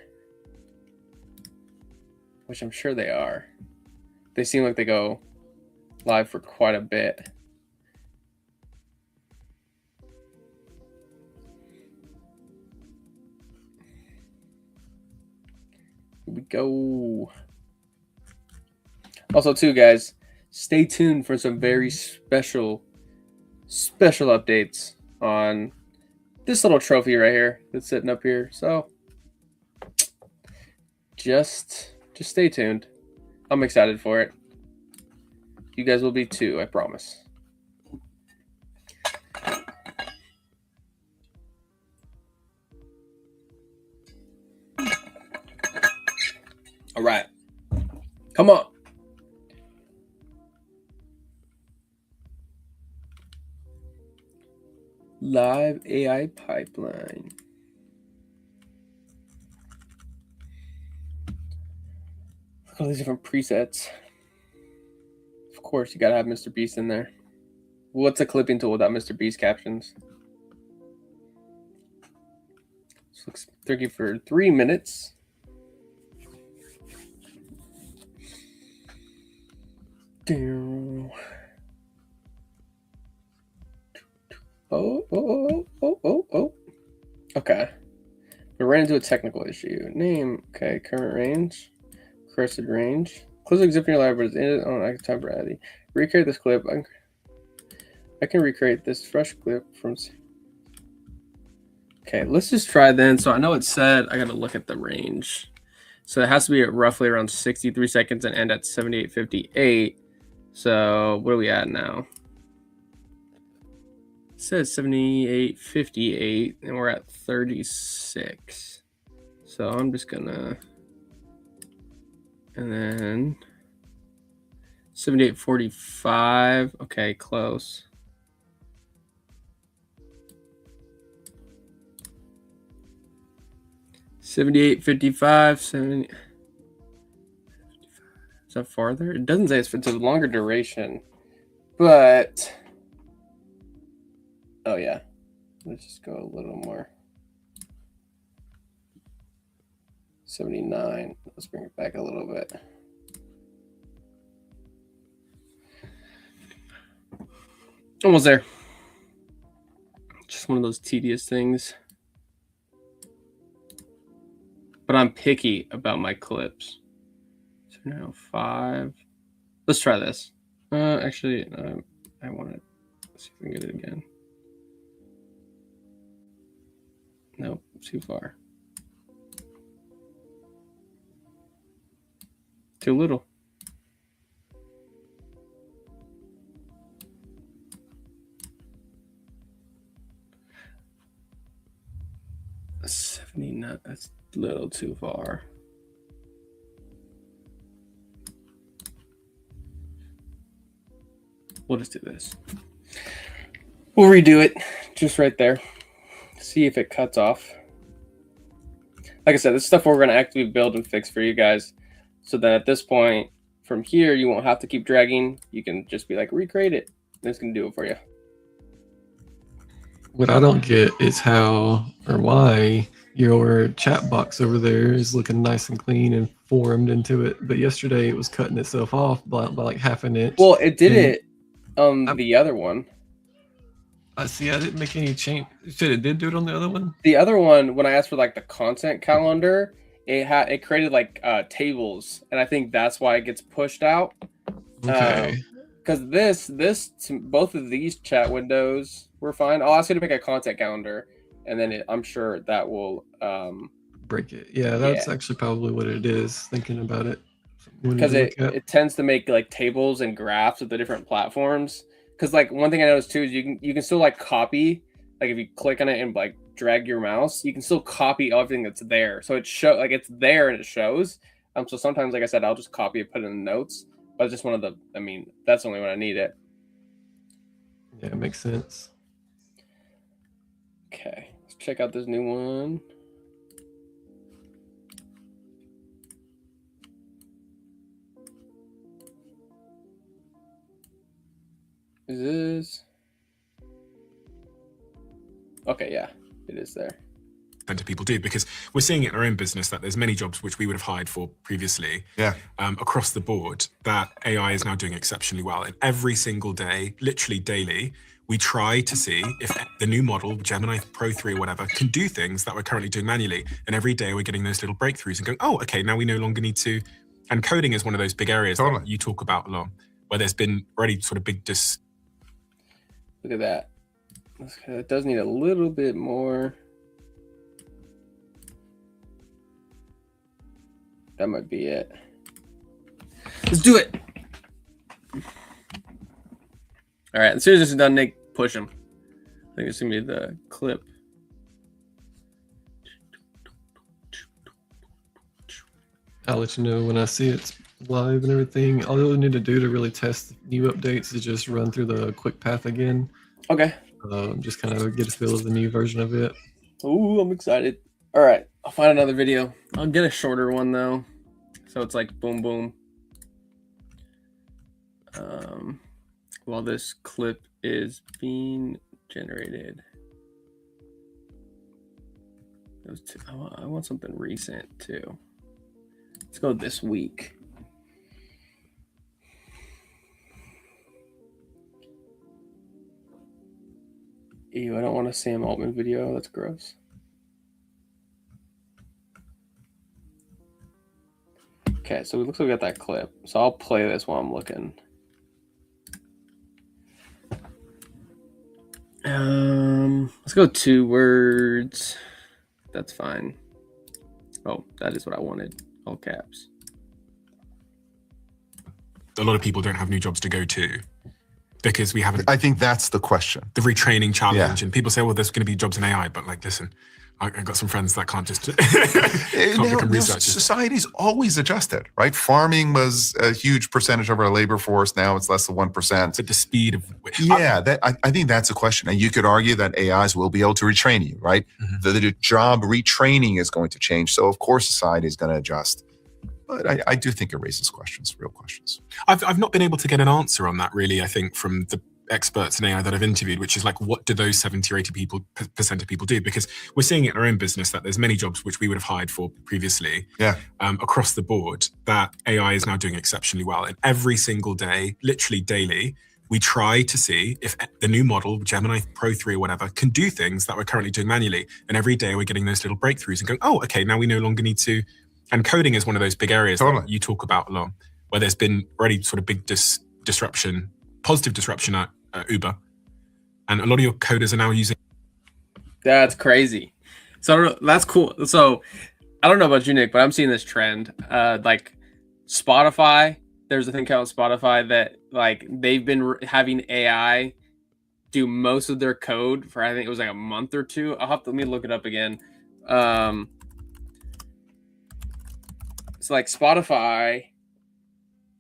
which I'm sure they are. They seem like they go live for quite a bit. Here we go. Also, too, guys, stay tuned for some very special updates on this little trophy right here that's sitting up here. So just stay tuned. I'm excited for it. You guys will be too, I promise. All right. Come on. Live AI pipeline. Look at all these different presets. Of course, you gotta have Mr. Beast in there. What's a clipping tool without Mr. Beast captions? This looks tricky for 3 minutes. Oh. Okay. We ran into a technical issue. Name. Okay. Current range. Crested range. Close exhibit in your library is in on active temporarily. Recreate this clip. I can recreate this fresh clip from. Okay, let's just try then. So I know it said I got to look at the range. So it has to be at roughly around 63 seconds and end at 78:58. So what are we at now? It says 78:58 and we're at 36. So I'm just gonna, and then 78:45. Okay, close. $78.55, 70. Is that farther? It doesn't say it's a longer duration, but oh yeah, let's just go a little more. 79. Let's bring it back a little bit. Almost there. Just one of those tedious things. But I'm picky about my clips. So now 5. Let's try this. Actually, I want to see if we can get it again. Nope, too far. Too little. That's 79. That's a little too far. We'll just do this. We'll redo it just right there. See if it cuts off. Like I said, this is stuff we're going to actively build and fix for you guys. So that at this point, from here, you won't have to keep dragging. You can just be like, recreate it. And it's going to do it for you. What I don't get is how or why your chat box over there is looking nice and clean and formed into it. But yesterday it was cutting itself off by like half an inch. Well, it did it on the other one. I see. I didn't make any change. You said it did do it on the other one? The other one, when I asked for like the content calendar, it created like tables. And I think that's why it gets pushed out. Okay. Because both of these chat windows were fine. I'll ask you to make a content calendar, and then I'm sure that will break it. Yeah, that's actually probably what it is. Thinking about it, because it tends to make like tables and graphs of the different platforms. Because like one thing I noticed too is you can still like copy, like if you click on it and like drag your mouse, you can still copy everything that's there. So it it's there and it shows. So sometimes, like I said, I'll just copy it, put it in the notes. But it's just one of the, I mean, that's only when I need it. Yeah, it makes sense. Okay, let's check out this new one. Is this? Okay, yeah, it is there. To people do, because we're seeing it in our own business that there's many jobs which we would have hired for previously across the board that AI is now doing exceptionally well. And every single day, literally daily, we try to see if the new model, Gemini Pro 3 or whatever, can do things that we're currently doing manually. And every day we're getting those little breakthroughs and going, oh, okay, now we no longer need to. And coding is one of those big areas that you talk about a lot, where there's been already sort of big Look at that. It does need a little bit more. That might be it. Let's do it. All right. As soon as this is done, Nick, push him. I think it's going to be the clip. I'll let you know when I see it's live and everything. All you'll need to do to really test new updates is just run through the quick path again. Okay. just kind of get a feel of the new version of it. Ooh, I'm excited. All right, I'll find another video. I'll get a shorter one though, so it's like boom boom. While this clip is being generated, I want something recent too. Let's go this week. Ew, I don't want a Sam Altman video. That's gross. Okay, so it looks like we got that clip. So I'll play this while I'm looking. Let's go 2 words. That's fine. Oh, that is what I wanted. All caps. A lot of people don't have new jobs to go to because we haven't. I think that's the question. The retraining challenge, and people say, "Well, there's going to be jobs in AI," but like, listen, I've got some friends that can't just can't become researchers. Society's always adjusted, right? Farming was a huge percentage of our labor force. Now it's less than 1%. But the speed of I think that's a question, and you could argue that AIs will be able to retrain you, right? Mm-hmm. The job retraining is going to change, so of course society is going to adjust. But I do think it raises questions, real questions. I've not been able to get an answer on that really. I think from the experts in AI that I've interviewed, which is like, what do those 70 or 80 percent of people do? Because we're seeing it in our own business that there's many jobs which we would have hired for previously, across the board, that AI is now doing exceptionally well. And every single day, literally daily, we try to see if the new model, Gemini Pro 3 or whatever, can do things that we're currently doing manually. And every day we're getting those little breakthroughs and going, oh, okay, now we no longer need to. And coding is one of those big areas that you talk about a lot, where there's been already sort of big disruption, positive disruption at Uber. And a lot of your coders are now using. That's crazy. So that's cool. So I don't know about you, Nick, but I'm seeing this trend. Like Spotify, there's a thing called Spotify that like they've been having AI do most of their code for, I think it was like a month or two. Let me look it up again. So like Spotify,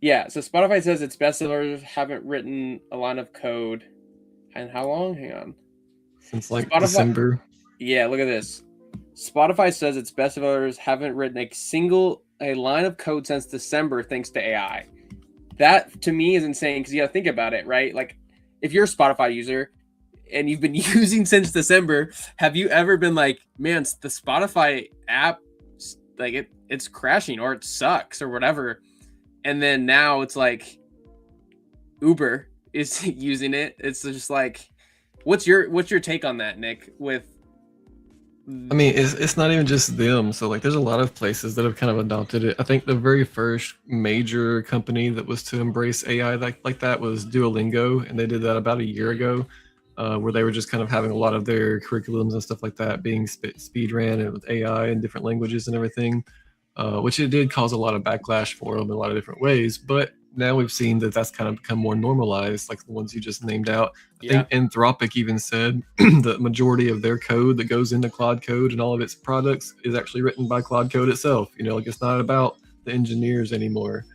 so Spotify says its bestsellers haven't written a line of code. And how long? Hang on. Since like December. Yeah, look at this. Spotify says its bestsellers haven't written a line of code since December thanks to AI. That to me is insane because you got to think about it, right? Like if you're a Spotify user and you've been using since December, have you ever been like, man, the Spotify app, like it's crashing or it sucks or whatever, and then now it's like Uber is using it. It's just like, what's your take on that, Nick? I mean, it's not even just them. So like there's a lot of places that have kind of adopted it. I think the very first major company that was to embrace AI like that was Duolingo, and they did that about a year ago, where they were just kind of having a lot of their curriculums and stuff like that being speed ran and with AI and different languages and everything, which it did cause a lot of backlash for them in a lot of different ways. But now we've seen that that's kind of become more normalized, like the ones you just named out. I think Anthropic even said the majority of their code that goes into Claude Code and all of its products is actually written by Claude Code itself. You know, like it's not about the engineers anymore.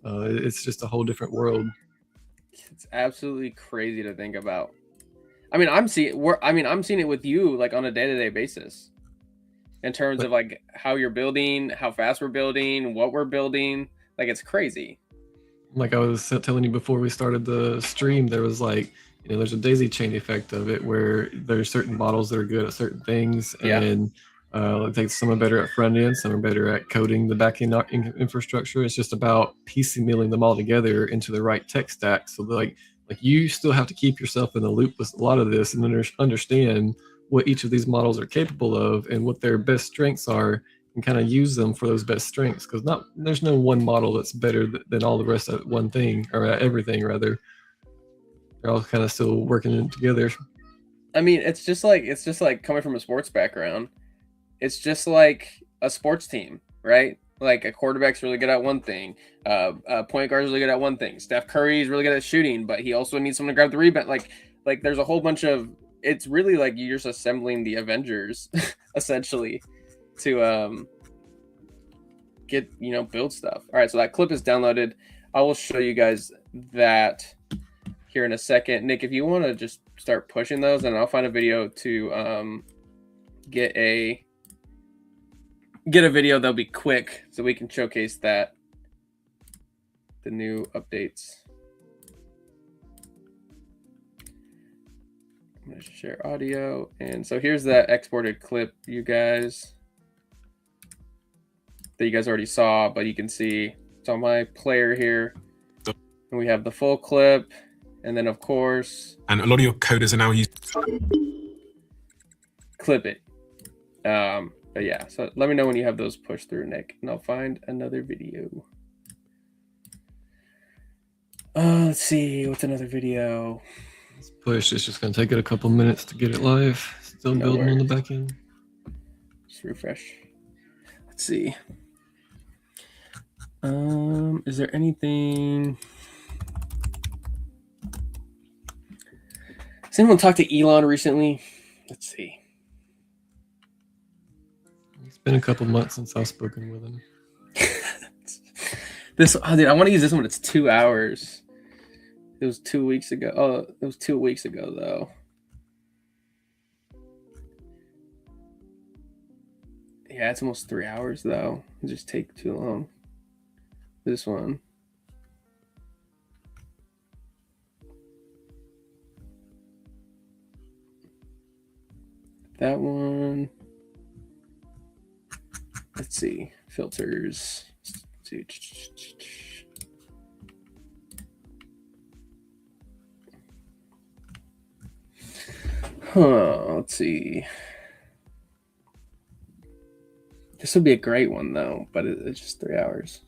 It's just a whole different world. It's absolutely crazy to think about. I mean, I'm seeing it with you like on a day-to-day basis in terms of like how you're building, how fast we're building, what we're building. Like it's crazy. Like I was telling you before we started the stream, there was like, you know, there's a daisy chain effect of it where there's certain models that are good at certain things, and like some are better at front end, some are better at coding the back end infrastructure. It's just about piecemealing them all together into the right tech stack. So like you still have to keep yourself in the loop with a lot of this and understand what each of these models are capable of and what their best strengths are, and kind of use them for those best strengths, because there's no one model that's better than all the rest at one thing, or at everything rather. They're all kind of still working together. I mean, it's just like coming from a sports background. It's just like a sports team, right? Like a quarterback's really good at one thing, a point guard's really good at one thing. Steph Curry's really good at shooting, but he also needs someone to grab the rebound. Like there's a whole bunch of. It's really like you're just assembling the Avengers, essentially, to build stuff. All right, so that clip is downloaded. I will show you guys that here in a second. Nick, if you want to just start pushing those, and I'll find a video to get a video that'll be quick so we can showcase the new updates. I'm going to share audio. And so here's that exported clip, you guys, that you guys already saw, but you can see it's on my player here. And we have the full clip. And then, of course... And a lot of your coders are now using... ClipIt. But yeah, so let me know when you have those pushed through, Nick, and I'll find another video. Let's see, what's another video? It's pushed. It's just going to take it a couple minutes to get it live. Still No building on the worries. back end. Just refresh. Let's see. Is there anything? Has anyone talked to Elon recently? Let's see. It's been a couple months since I've spoken with him. Dude, I want to use this one. It's 2 hours. It was 2 weeks ago. Oh, it was 2 weeks ago, though. Yeah, it's almost 3 hours, though. It just take too long. This one. That one. Let's see. Filters. Let's see. Let's see. This would be a great one, though, but it's just 3 hours.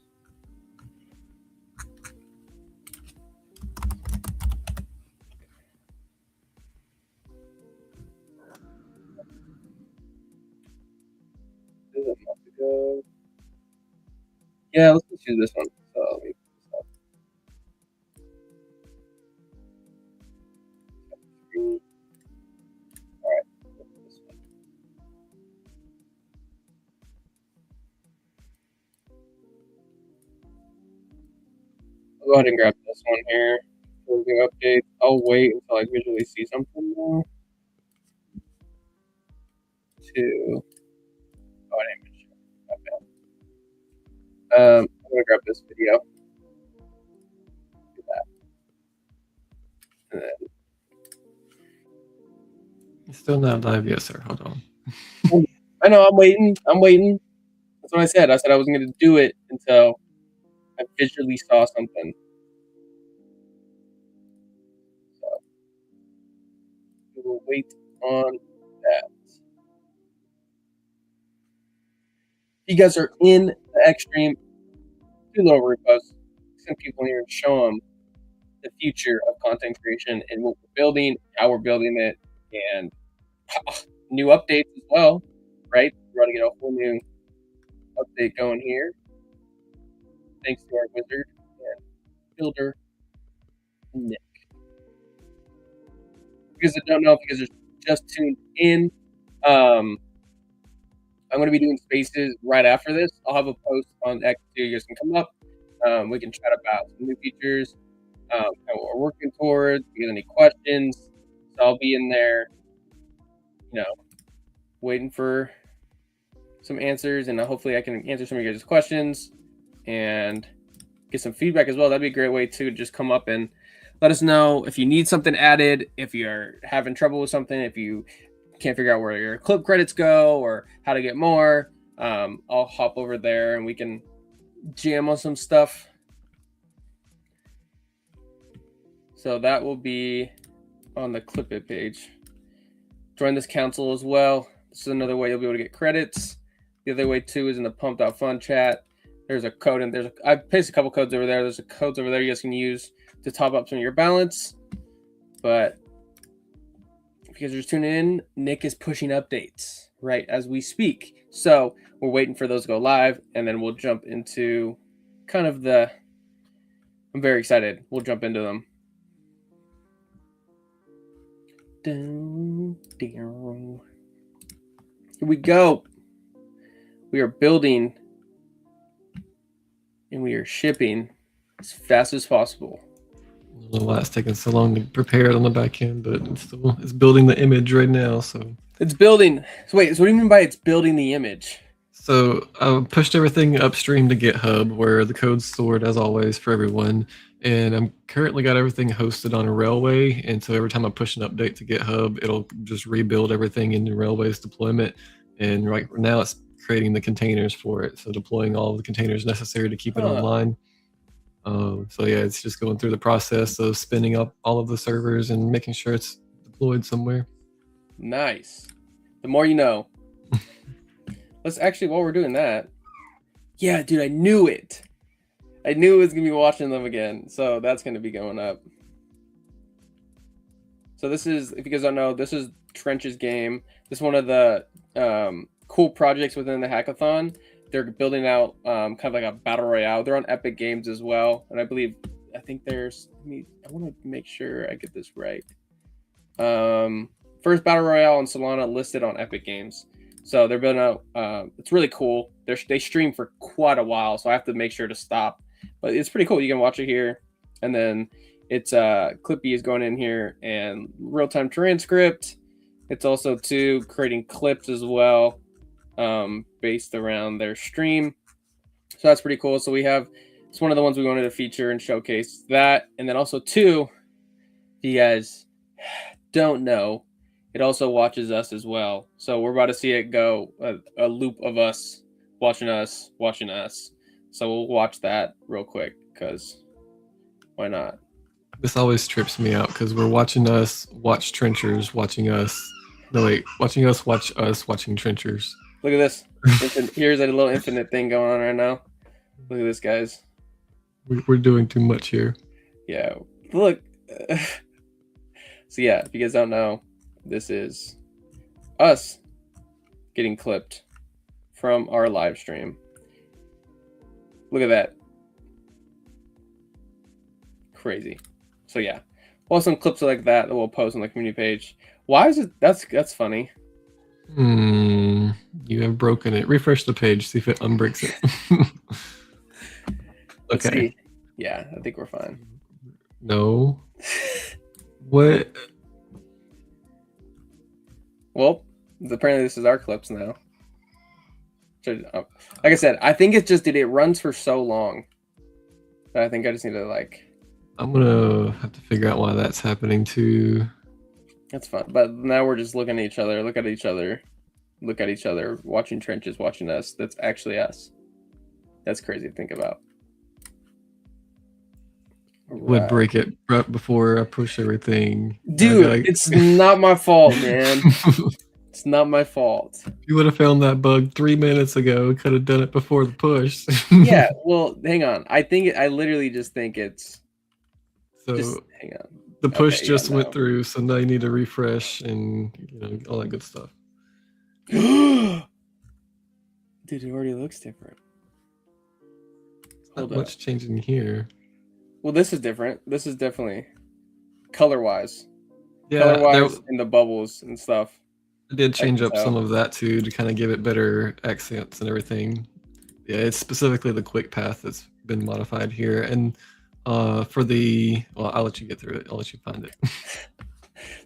Yeah, let's just use this one. So let me put this up. All right, this one. I'll go ahead and grab this one here. Closing updates. I'll wait until I visually see something now. Oh, I didn't even show. I'm gonna grab this video. Do that. And then, It's still not live yet, sir. Hold on. I know, I'm waiting. That's what I said. I said I wasn't gonna do it until I visually saw something. So we will wait on that. You guys are in the Extreme, do little reposts, send people here and show them the future of content creation and what we're building, how we're building it, and new updates as well, right? We're going to get a whole new update going here. Thanks to our wizard and builder, Nick. Because I don't know if you guys are just tuned in, I'm going to be doing spaces right after this. I'll have a post on X2. You guys can come up. We can chat about some new features, and what we're working towards. If you have any questions, so I'll be in there, waiting for some answers, and hopefully I can answer some of your guys' questions and get some feedback as well. That'd be a great way to just come up and let us know if you need something added, if you're having trouble with something, if you can't figure out where your clip credits go or how to get more. I'll hop over there and we can jam on some stuff. So that will be on the ClipIt page. Join this council as well. This is another way you'll be able to get credits. The other way too is in the Pump.fun chat. There's a code and I pasted a couple codes over there. There's a codes over there you guys can use to top up some of your balance. But if you guys are just tuning in, Nick is pushing updates right as we speak. So we're waiting for those to go live, and then we'll jump into kind of I'm very excited. We'll jump into them. Here we go. We are building and we are shipping as fast as possible. I don't know why it's taking so long to prepare it on the back end, but it's building the image right now. So It's building. So wait, so what do you mean by it's building the image? So I pushed everything upstream to GitHub, where the code's stored as always for everyone. And I'm currently got everything hosted on Railway. And so every time I push an update to GitHub, it'll just rebuild everything in Railway's deployment. And right now it's creating the containers for it. So deploying all of the containers necessary to keep it online. So yeah, it's just going through the process of spinning up all of the servers and making sure it's deployed somewhere. Nice. The more you know. Let's actually, while we're doing that, yeah, dude, I knew it. I knew it was gonna be watching them again. So that's gonna be going up. So this is, if you guys don't know, this is Trench's game. This is one of the cool projects within the hackathon. They're building out kind of like a battle royale. They're on Epic Games as well, and I think there's. I want to make sure I get this right. First battle royale in Solana listed on Epic Games. So they're building out. It's really cool. They stream for quite a while, so I have to make sure to stop. But it's pretty cool. You can watch it here, and then it's ClipIt is going in here and real-time transcript. It's also creating clips as well, based around their stream. So that's pretty cool. So it's one of the ones we wanted to feature and showcase that, and then also if you guys don't know, it also watches us as well. So we're about to see it go a loop of us watching us. So we'll watch that real quick because why not? This always trips me out because we're watching us watch trenchers, watching us. No, wait, watching us watch us watching trenchers. Look at this. Here's a little infinite thing going on right now. Look at this, guys. We're doing too much here. Yeah. Look. So yeah, if you guys don't know, this is us getting clipped from our live stream. Look at that. Crazy. So yeah, we'll have some clips like that we'll post on the community page. Why is it? That's funny. You have broken it. Refresh the page, see if it unbricks it. Let's Okay. see. Yeah, I think we're fine. No. What? Well, apparently this is our clips now. So, like I said, I think it's just, dude, it runs for so long. I think I just need to I'm gonna have to figure out why that's happening too. That's fun. But now we're just looking at each other, look at each other, watching trenches, watching us. That's actually us. That's crazy to think about. Would break it right before I push everything. Dude, it's not my fault, man. It's not my fault. If you would have found that bug 3 minutes ago, could have done it before the push. Yeah, well, hang on. I literally just think it's. So just hang on. The push just went through, so now you need to refresh and all that good stuff. Dude, it already looks different. Not much changing here. Well, this is different. This is definitely color-wise. Yeah, color-wise in the bubbles and stuff. I did change up some of that too to kind of give it better accents and everything. Yeah, it's specifically the quick path that's been modified here. And for well, I'll let you get through it. I'll let you find it.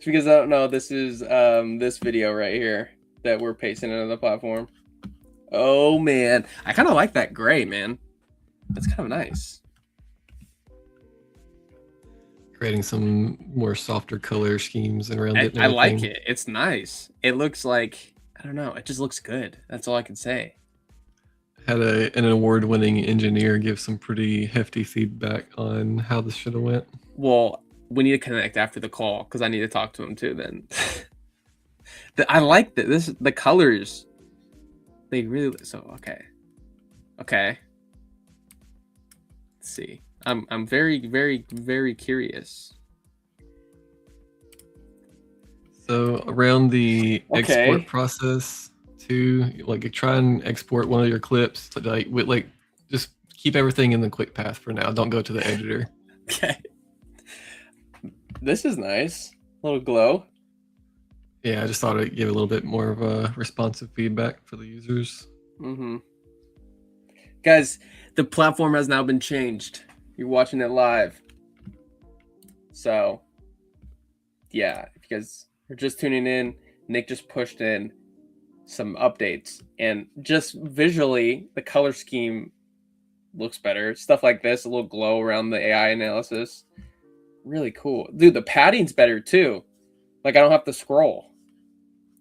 Because I don't know, this is this video right here that we're pasting into the platform. Oh man, I kind of like that gray, man. That's kind of nice. Creating some more softer color schemes around it. I like it. It's nice. It looks like, I don't know, it just looks good. That's all I can say. Had an award-winning engineer give some pretty hefty feedback on how this should have went. Well, we need to connect after the call because I need to talk to him too. Then I like that. The colors. They really okay. Let's see. I'm very, very, very curious. So around the export process too, try and export one of your clips. Just keep everything in the quick path for now. Don't go to the editor. Okay. This is nice. A little glow. Yeah, I just thought I'd give a little bit more of a responsive feedback for the users. Mm-hmm. Guys, the platform has now been changed. You're watching it live. So yeah, if you guys are just tuning in, Nick just pushed in some updates, and just visually the color scheme looks better. Stuff like this, a little glow around the AI analysis. Really cool. Dude, the padding's better too. Like I don't have to scroll.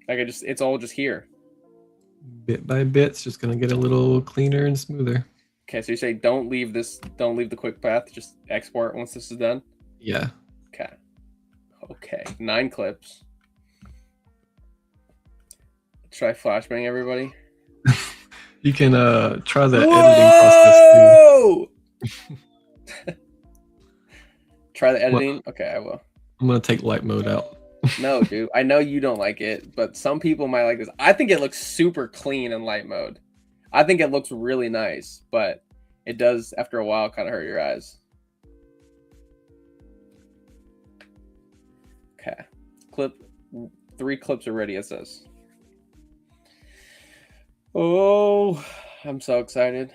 Like it's all just here. Bit by bit, it's just gonna get a little cleaner and smoother. Okay, so you say don't leave the quick path, just export once this is done? Yeah. Okay, 9 clips. Try flashbang everybody. You can try the editing process too. Try the editing? Okay, I will. I'm gonna take light mode out. No, dude. I know you don't like it, but some people might like this. I think it looks super clean in light mode. I think it looks really nice, but it does, after a while, kind of hurt your eyes. Okay. 3 clips are ready, it says. Oh, I'm so excited.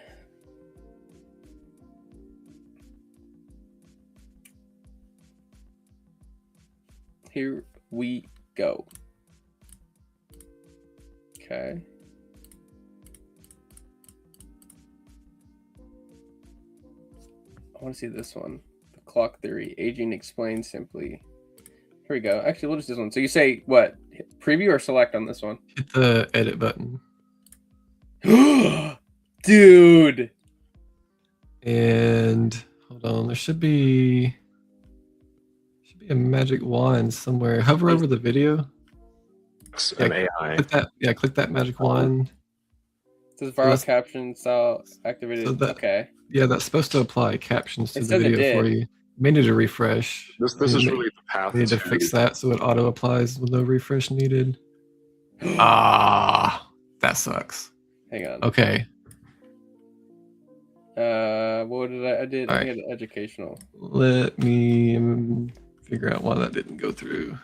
Here we go. Okay. I want to see this one. The clock theory. Aging explained simply. Here we go. Actually, we'll just do this one. So you say what? Preview or select on this one? Hit the edit button. Dude. And hold on, there should be a magic wand somewhere. Hover over the video. An AI. Click that magic wand. This is viral caption style activated. So okay. Yeah, that's supposed to apply captions to It the says it video for did. you. You may need to refresh. This is really the path. You need to fix that so it auto applies with no refresh needed. That sucks. Hang on. Okay. What did I did? All I right. had educational. Let me figure out why that didn't go through.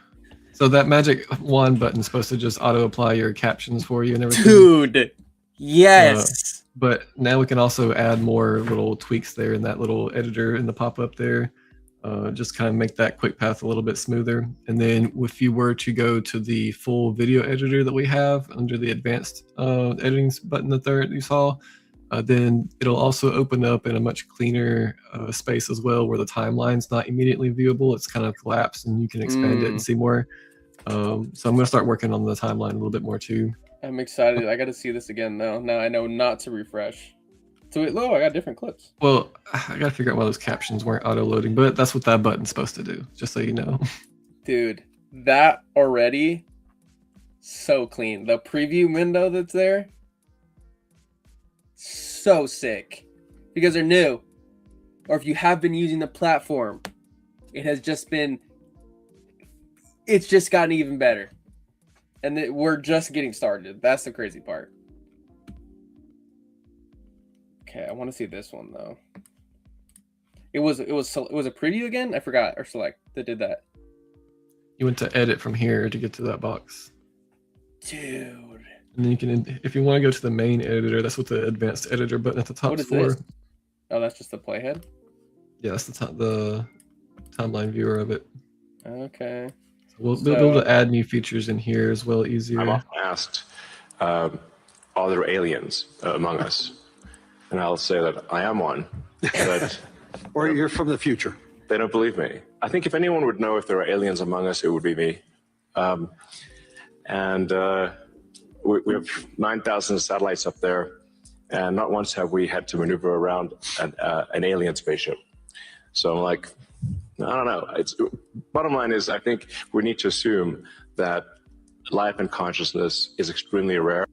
So that magic wand button is supposed to just auto apply your captions for you and everything. Dude. Yes. But now we can also add more little tweaks there in that little editor in the pop-up there. Just kind of make that quick path a little bit smoother. And then if you were to go to the full video editor that we have under the advanced editing button that there you saw, then it'll also open up in a much cleaner space as well, where the timeline's not immediately viewable. It's kind of collapsed and you can expand it and see more. So I'm going to start working on the timeline a little bit more too. I'm excited. I got to see this again though. Now I know not to refresh. So I got different clips. Well, I got to figure out why those captions weren't auto-loading, but that's what that button's supposed to do, just so you know. Dude, that already so clean. The preview window that's there, so sick. If you guys are new, or if you have been using the platform, it's just gotten even better. And we're just getting started. That's the crazy part. Okay, I want to see this one though. It was a preview again? I forgot, or select that did that. You went to edit from here to get to that box. Dude. And then you can, if you want to go to the main editor, that's what the advanced editor button at the top What is is for. this? Oh, that's just the playhead? Yeah, that's the timeline viewer of it. Okay. So we'll be able to add new features in here as well, easier. I'm often asked, are there aliens among us? And I'll say that I am one, but or you're from the future. They don't believe me. I think if anyone would know if there are aliens among us, it would be me. We have 9,000 satellites up there, and not once have we had to maneuver around an alien spaceship. So I'm like, I don't know. Bottom line is, I think we need to assume that life and consciousness is extremely rare.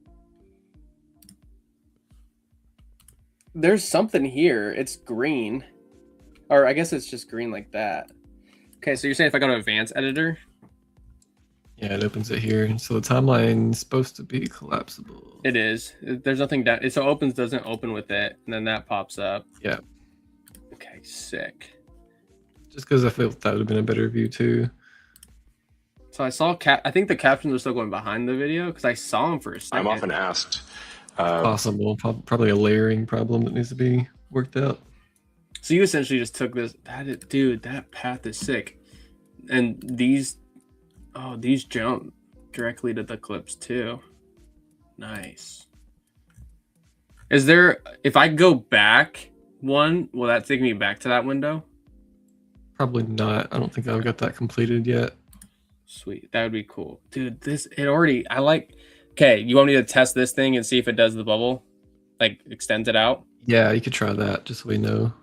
There's something here. It's green. Or I guess it's just green like that. Okay, so you're saying if I go to advanced editor? Yeah, it opens it here. So the timeline's supposed to be collapsible. It is. There's nothing down. So opens doesn't open with it, and then that pops up. Yeah. Okay, sick. Just because I felt that would have been a better view too. So I saw I think the captions are still going behind the video because I saw them for a second. I'm often asked. Possible. Probably a layering problem that needs to be worked out. So you essentially just took this. Dude, that path is sick. And these jump directly to the clips too. Nice. Is there, if I go back one, will that take me back to that window? Probably not. I don't think I've got that completed yet. Sweet. That would be cool. Dude, okay, you want me to test this thing and see if it does the bubble? Like extends it out? Yeah, you could try that just so we know.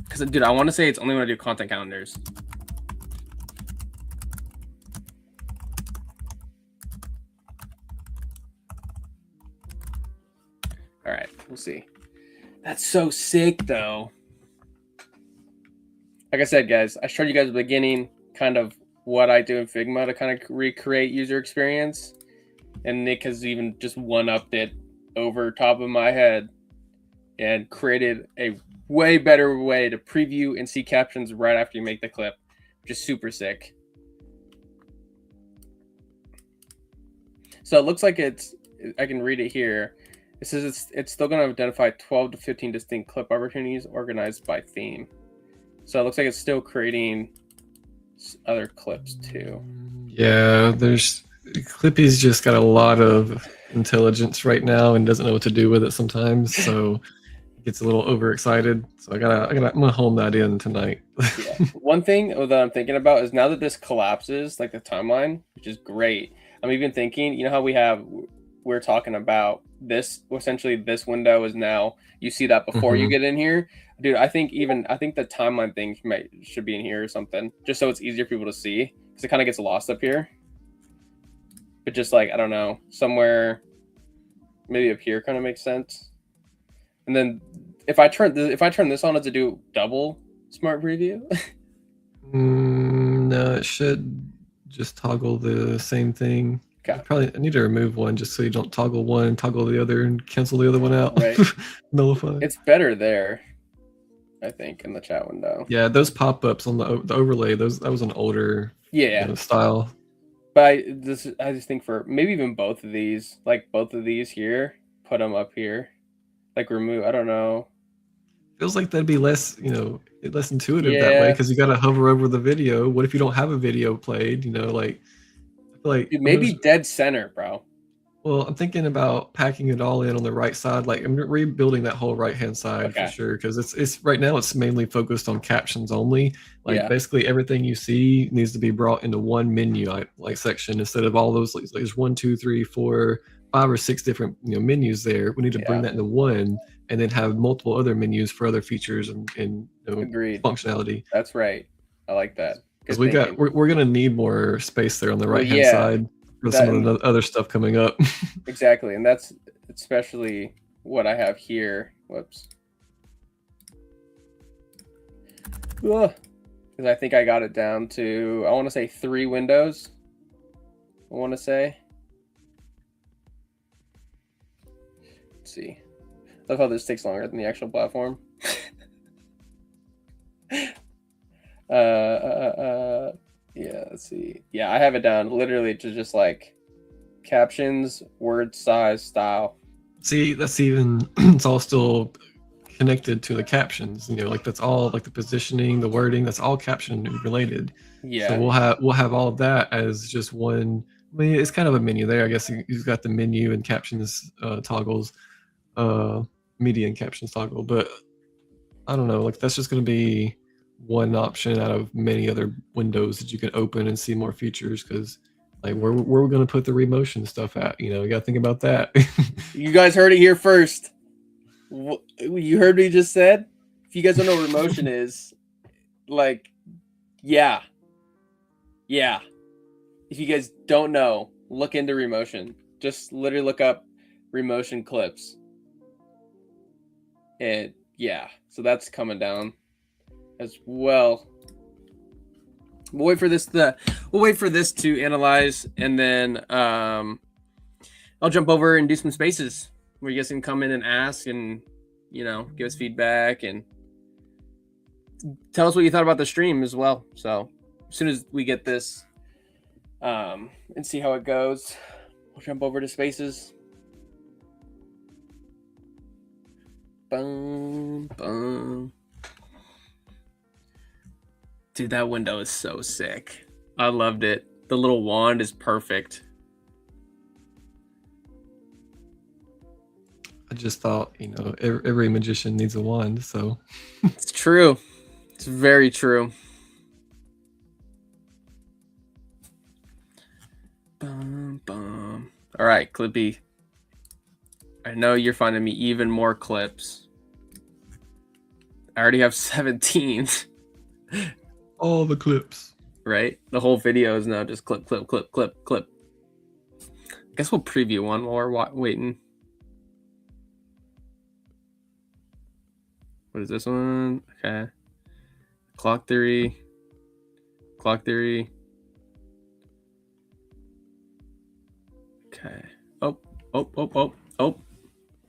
Because, dude, I want to say it's only when I do content calendars. All right, we'll see. That's so sick, though. Like I said, guys, I showed you guys at the beginning kind of what I do in Figma to kind of recreate user experience. And Nick has even just one-upped it over top of my head and created a way better way to preview and see captions right after you make the clip, which is super sick. So it looks like I can read it here. It says it's still going to identify 12 to 15 distinct clip opportunities organized by theme. So it looks like it's still creating other clips too. Yeah, Clippy's just got a lot of intelligence right now and doesn't know what to do with it sometimes. So it gets a little overexcited. So I'm gonna home that in tonight. Yeah. One thing that I'm thinking about is now that this collapses, like the timeline, which is great. I'm even thinking, you know how we're talking about this, essentially this window is now, you see that before you get in here. Dude, I think the timeline thing should be in here or something, just so it's easier for people to see, because it kind of gets lost up here. But just like, I don't know, somewhere maybe up here kind of makes sense. And then if I turn this on, does it do double smart preview? No, it should just toggle the same thing. I need to remove one just so you don't toggle one, toggle the other, and cancel the other one out. Right. Nullify. It's better there, I think, in the chat window. Yeah, those pop-ups on the overlay, that was an older style. But I just think for maybe even both of these, like both of these here, put them up here, like remove. I don't know. Feels like that'd be less intuitive that way, because you got to hover over the video. What if you don't have a video played? Dude, maybe dead center, bro. Well, I'm thinking about packing it all in on the right side. Like I'm rebuilding that whole right-hand side for sure, because it's right now it's mainly focused on captions only. Basically everything you see needs to be brought into one menu like section, instead of all those. Like, there's 1, 2, 3, 4, 5 or 6 different menus there. We need to bring that into one, and then have multiple other menus for other features and functionality. That's right. I like that. Because we're gonna need more space there on the right-hand side for some of the other stuff coming up. Exactly, and that's especially what I have here. Whoops. Because I think I got it down to, I want to say 3 windows. I want to say. Let's see. I love how this takes longer than the actual platform. Yeah, let's see. Yeah, I have it down literally to just like captions, word size, style. See, that's even it's all still connected to the captions. Like that's all like the positioning, the wording, that's all caption related. Yeah. So we'll have all of that as just one. I mean, it's kind of a menu there. I guess you've got the menu and captions toggles, media and captions toggle. But I don't know. Like that's just going to be one option out of many other windows that you can open and see more features, because like where we're going to put the remotion stuff at, you got to think about that. You guys heard it here first. You heard what he just said. If you guys don't know what remotion is, like, yeah. If you guys don't know, look into remotion. Just literally look up remotion clips. And so that's coming down as well. We'll wait for this to analyze, and then I'll jump over and do some spaces where you guys can come in and ask and give us feedback and tell us what you thought about the stream as well. So as soon as we get this and see how it goes, we'll jump over to spaces. Boom, boom. Dude, that window is so sick. I loved it. The little wand is perfect. I just thought, every magician needs a wand, so. It's true. It's very true. Bum, bum. All right, Clippy. I know you're finding me even more clips. I already have 17. All the clips. Right? The whole video is now just clip, clip, clip, clip, clip. I guess we'll preview one while we're waiting. What is this one? Okay. Clock theory. Clock theory. Okay. Oh.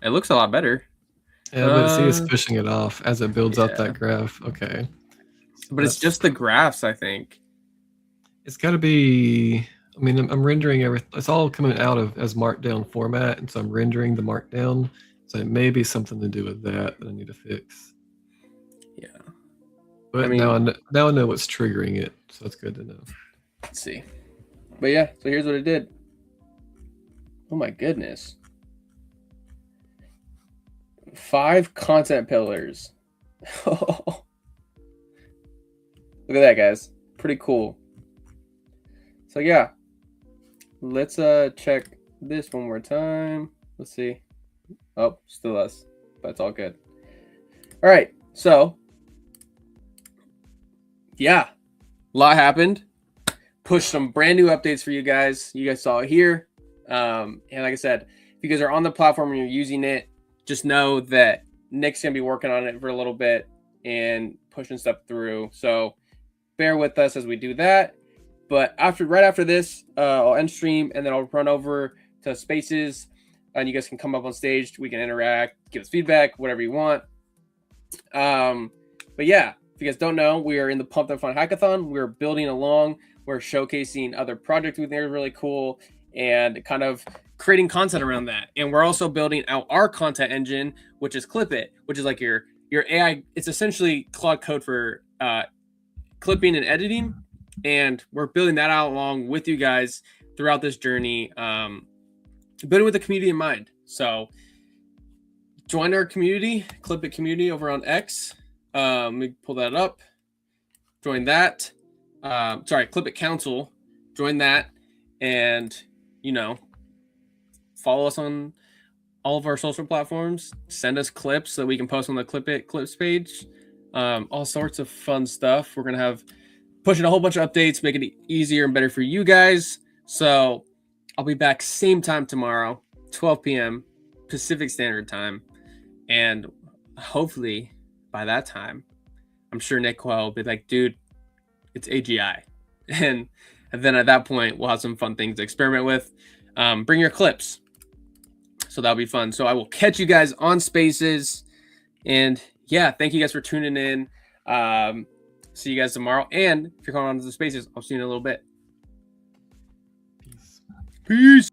It looks a lot better. Yeah, but see, it's pushing it off as it builds out that graph. Okay. So but it's just the graphs, I think. It's got to be. I mean, I'm rendering everything. It's all coming out as markdown format, and so I'm rendering the markdown. So it may be something to do with that I need to fix. Yeah. But I mean, now I know what's triggering it, so that's good to know. Let's see. But yeah, so here's what it did. Oh my goodness. 5 content pillars. Look at that, guys. Pretty cool. So yeah, let's check this one more time. Let's see. Oh, still us. That's all good. All right. So yeah, a lot happened. Pushed some brand new updates for you guys. You guys saw it here. And like I said, if you guys are on the platform and you're using it, just know that Nick's gonna be working on it for a little bit and pushing stuff through. So bear with us as we do that. But right after this, I'll end stream and then I'll run over to Spaces, and you guys can come up on stage. We can interact, give us feedback, whatever you want. But yeah, if you guys don't know, we are in the Pump.fun Hackathon. We're building along. We're showcasing other projects we think are really cool and kind of creating content around that. And we're also building out our content engine, which is ClipIt, which is like your AI. It's essentially Claude Code for clipping and editing. And we're building that out along with you guys throughout this journey, building with the community in mind. So join our community, ClipIt community over on X. Let me pull that up. Join that. ClipIt Council. Join that. And, follow us on all of our social platforms. Send us clips so that we can post on the ClipIt clips page. All sorts of fun stuff. We're going to have pushing a whole bunch of updates, making it easier and better for you guys. So I'll be back same time tomorrow, 12 p.m. Pacific Standard Time. And hopefully by that time, I'm sure Nick will be like, dude, it's AGI. And then at that point, we'll have some fun things to experiment with. Bring your clips. So that'll be fun. So I will catch you guys on Spaces. And yeah, thank you guys for tuning in. See you guys tomorrow. And if you're coming on to the Spaces, I'll see you in a little bit. Peace.